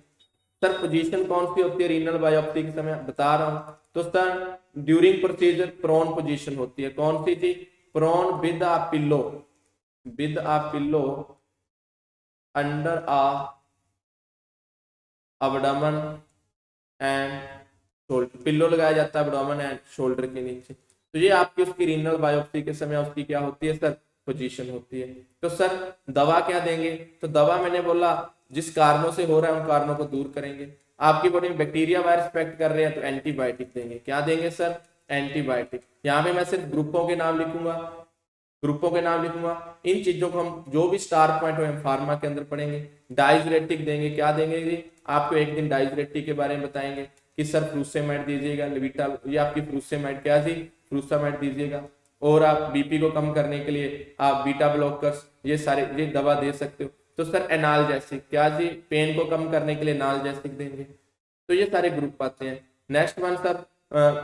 सर पोजीशन कौन सी होती है रीनल बायोप्सी के समय, बता रहा हूं। तो sir during procedure prone position होती है। कौन सी थी, prone with a pillow, with a pillow under a abdomen and shoulder, pillow लगाया जाता है अबडोमेन एंड शोल्डर के नीचे। तो ये आपकी उसकी रीनल बायोप्सी के समय उसकी क्या होती है सर, पोजीशन होती है। तो सर दवा क्या देंगे, तो दवा मैंने बोला जिस कारणों से हो रहा है उन कारणों को दूर करेंगे। आपकी बॉडी में बैक्टीरिया वायरस इफेक्ट कर रहे हैं तो एंटीबायोटिक देंगे। क्या देंगे सर, एंटीबायोटिक। यहाँ पे मैं सिर्फ ग्रुपों के नाम लिखूंगा, ग्रुपों के नाम लिखूंगा। इन चीजों को हम जो भी स्टार पॉइंट हो हम फार्मा के अंदर पढ़ेंगे। डाइजुरेटिक देंगे। क्या देंगे जी, आपको एक दिन डाइजुरेटिक के बारे में बताएंगे कि सर फ्रूसेमाइड दीजिएगा, लेविटा, ये आपकी फ्रूसेमाइड, क्या जी, फ्रूसामाइड दीजिएगा। और आप बीपी को कम करने के लिए आप बीटा ब्लॉकर्स, ये सारे ये दवा दे सकते हो। तो सर एनाल्जेसिक, क्या जी, पेन को कम करने के लिए एनाल्जेसिक देंगे। तो ये सारे ग्रुप आते हैं। नेक्स्ट वन सर,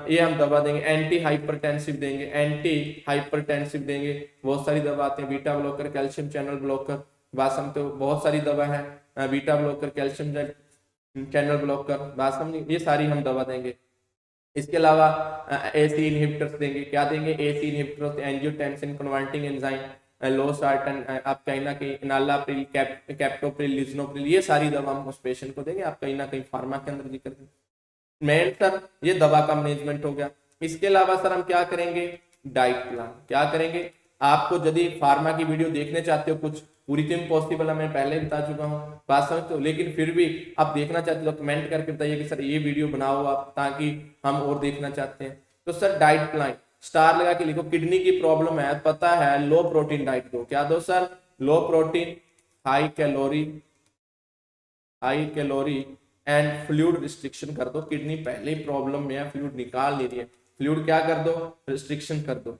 ये हम दवा देंगे, एंटी हाइपरटेंसिव देंगे, एंटी हाइपरटेंसिव देंगे, बहुत सारी दवा आते हैं, beta blocker, calcium channel blocker, बात समझते हो, बहुत सारी दवा है, beta blocker, calcium channel blocker, बात समझिए, ये सारी हम दवा देंगे। इसके अलावा एसी इनहिबिटर्स देंगे। क्या देंगे, ACE inhibitors, angiotensin converting enzyme, losartan, आप कहीं ना कहीं नालाप्रिल, कैप्टोप्रिल, लिजनोप्रिल, ये सारी दवा हम उस पेशेंट को देंगे। आप कहीं ना कहीं फार्मा के अंदर जिक्र करें। मेन सर ये दवा का मैनेजमेंट हो गया। इसके अलावा सर हम क्या करेंगे, डाइट प्लान। क्या करेंगे, आपको यदि फार्मा की वीडियो देखने चाहते हो, कुछ पूरी तो इम्पॉसिबल है, मैं पहले बता चुका हूँ, बात समझते हो, लेकिन फिर भी आप देखना चाहते हो तो कमेंट करके बताइए कि सर ये वीडियो बनाओ आप, ताकि हम और देखना चाहते हैं। तो सर डाइट प्लान स्टार लगा के लिखो, किडनी की प्रॉब्लम है, पता है, लो प्रोटीन डाइट दो। क्या दो sir, low protein, high calorie and fluid restriction कर दो। किडनी पहले ही प्रॉब्लम में है, फ्लूइड निकाल नहीं रही है, फ्लूइड क्या कर दो, रिस्ट्रिक्शन कर दो।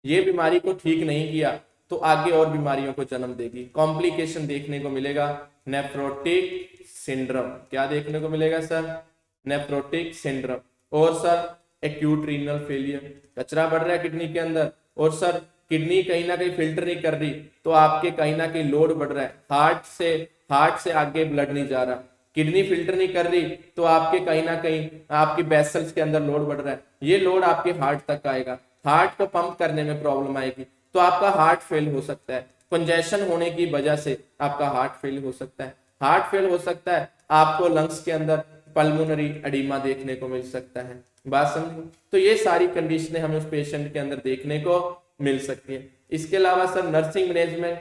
ये बीमारी को ठीक नहीं किया तो आगे और बीमारियों को जन्म देगी, कॉम्प्लिकेशन देखने को मिलेगा, नेफ्रोटिक सिंड्रोम। क्या देखने को मिलेगा सर, नेफ्रोटिक सिंड्रोम। और सर एक्यूट रीनल फेलियर, कचरा बढ़ रहा है किडनी के अंदर, और सर किडनी कहीं ना कहीं फिल्टर नहीं कर रही तो आपके कहीं ना कहीं लोड बढ़ रहा है, हार्ट से आगे ब्लड नहीं जा रहा, किडनी फिल्टर नहीं कर रही तो आपके कहीं ना कहीं आपकी वेसल्स के अंदर लोड बढ़ रहा है, ये लोड आपके हार्ट तक आएगा, हार्ट को पंप करने में प्रॉब्लम आएगी तो आपका हार्ट फेल हो सकता है। कंजेशन होने की वजह से आपका हार्ट फेल हो सकता है, हार्ट फेल हो सकता है, आपको लंग्स के अंदर पल्मोनरी एडिमा देखने को मिल सकता है। बात समझ, तो ये सारी कंडीशनें हमें उस पेशेंट के अंदर देखने को मिल सकती है। इसके अलावा सर नर्सिंग मैनेजमेंट,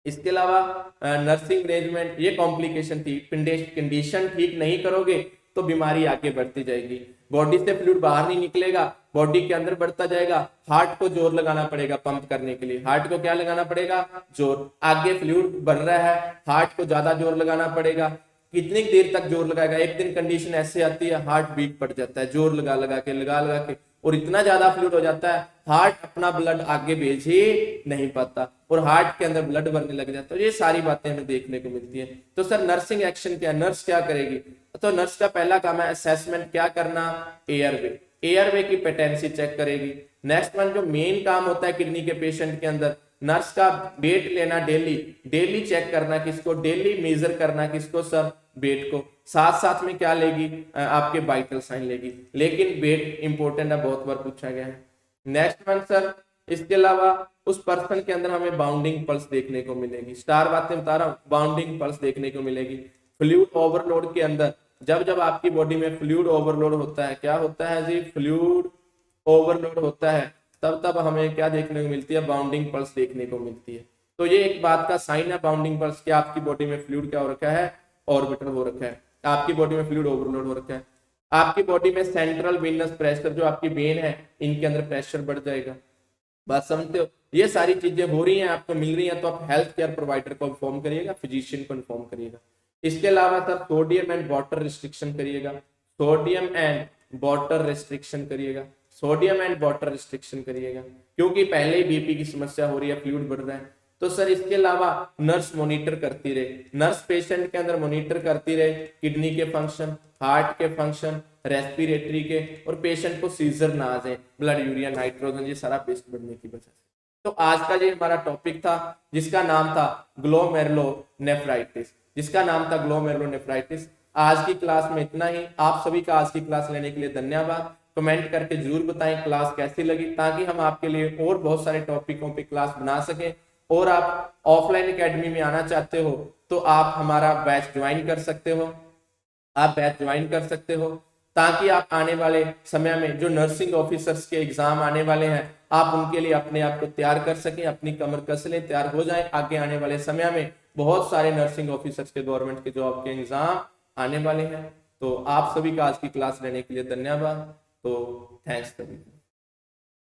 इसके अलावा नर्सिंग मैनेजमेंट, ये कॉम्प्लिकेशन थी, कंडीशन ठीक नहीं करोगे तो बीमारी आगे बढ़ती जाएगी, बॉडी से फ्लूइड बाहर नहीं निकलेगा, बॉडी के अंदर बढ़ता जाएगा, हार्ट को जोर लगाना पड़ेगा पंप करने के लिए, हार्ट को क्या लगाना पड़ेगा, जोर, आगे फ्लूइड बढ़ रहा है, हार्ट को ज्यादा जोर लगाना पड़ेगा, कितनी देर तक जोर लगाएगा, एक दिन कंडीशन ऐसे आती है हार्ट बीट पड़ जाता है, जोर लगा लगा के और इतना ज्यादा फ्लूइड हो जाता है हार्ट अपना ब्लड आगे भेज ही नहीं पाता और हार्ट के अंदर ब्लड भरने लग जाता है। ये सारी बातें हमें देखने को मिलती है। तो सर नर्सिंग एक्शन क्या, नर्स क्या करेगी, तो नर्स का पहला काम है असेसमेंट क्या करना, एयरवे की पेटेंसी चेक करेगी। नेक्स्ट वन जो मेन काम होता है किडनी के पेशेंट के अंदर, नर्स का वेट लेना, डेली चेक करना किसको, डेली मेजर करना किसको सर, वेट को, साथ साथ में क्या लेगी, आपके वाइटल साइन लेगी, लेकिन वेट इंपॉर्टेंट है, बहुत बार पूछा गया है। नेक्स्ट वन सर, इसके अलावा उस पर्सन के अंदर हमें बाउंडिंग पल्स देखने को मिलेगी, स्टार बातें बता रहा हूँ, बाउंडिंग पल्स देखने को मिलेगी। फ्लूइड ओवरलोड के अंदर जब जब आपकी बॉडी में फ्लूइड ओवरलोड होता है, क्या होता है जी, फ्लूइड ओवरलोड होता है, तब तब हमें क्या देखने को मिलती है, बाउंडिंग पल्स देखने को मिलती है। तो ये एक बात का साइन है बाउंडिंग पल्स, क्या आपकी बॉडी में फ्लूइड क्या हो रखा है, ऑर्बिटल हो रखा है, आपकी बॉडी में फ्लूइड ओवरलोड हो रखा है, आपकी बॉडी में सेंट्रल वेनस प्रेशर, जो आपकी वेन है इनके अंदर प्रेशर बढ़ जाएगा। बात समझते हो, ये सारी चीजें हो रही हैं, आपको मिल रही हैं, तो आप हेल्थ केयर प्रोवाइडर को इन्फॉर्म करिएगा, फिजिशियन को इन्फॉर्म करिएगा। इसके अलावा sir sodium and water restriction करिएगा, सोडियम एंड वाटर रिस्ट्रिक्शन करिएगा, सोडियम एंड वाटर रिस्ट्रिक्शन करिएगा, क्योंकि पहले ही बीपी की समस्या हो रही है, फ्लूइड बढ़ रहा है। तो सर इसके अलावा नर्स मॉनिटर करती रहे, नर्स पेशेंट के अंदर मॉनिटर करती रहे किडनी के फंक्शन, हार्ट के फंक्शन, रेस्पिरेटरी के, और पेशेंट को सीजर ना आ जाए, ब्लड यूरिया नाइट्रोजन, ये सारा पेस्ट बढ़ने की वजह से। तो आज का ये हमारा टॉपिक था जिसका नाम था ग्लोमेरुलोनेफ्राइटिस, जिसका नाम था ग्लोमेरुलोनेफ्राइटिस। आज की क्लास में इतना ही। आप सभी का आज की क्लास लेने के लिए धन्यवाद। कमेंट करके जरूर बताएं क्लास कैसी लगी, ताकि हम आपके लिए और बहुत सारे टॉपिकों पे क्लास बना सकें। और आप ऑफलाइन एकेडमी में आना चाहते हो तो आप हमारा बैच ज्वाइन कर सकते हो, आप बैच ज्वाइन कर सकते हो, ताकि आप आने वाले समय में जो नर्सिंग ऑफिसर्स के एग्जाम आने वाले हैं, आप उनके लिए अपने आप को तैयार कर सकें, अपनी कमर कस लें, तैयार हो जाएं। आगे आने वाले समय में बहुत सारे नर्सिंग ऑफिसर्स के, गवर्नमेंट के जॉब के एग्जाम आने वाले हैं। तो आप सभी का आज की क्लास लेने के लिए धन्यवाद। तो थैंक्स सभी।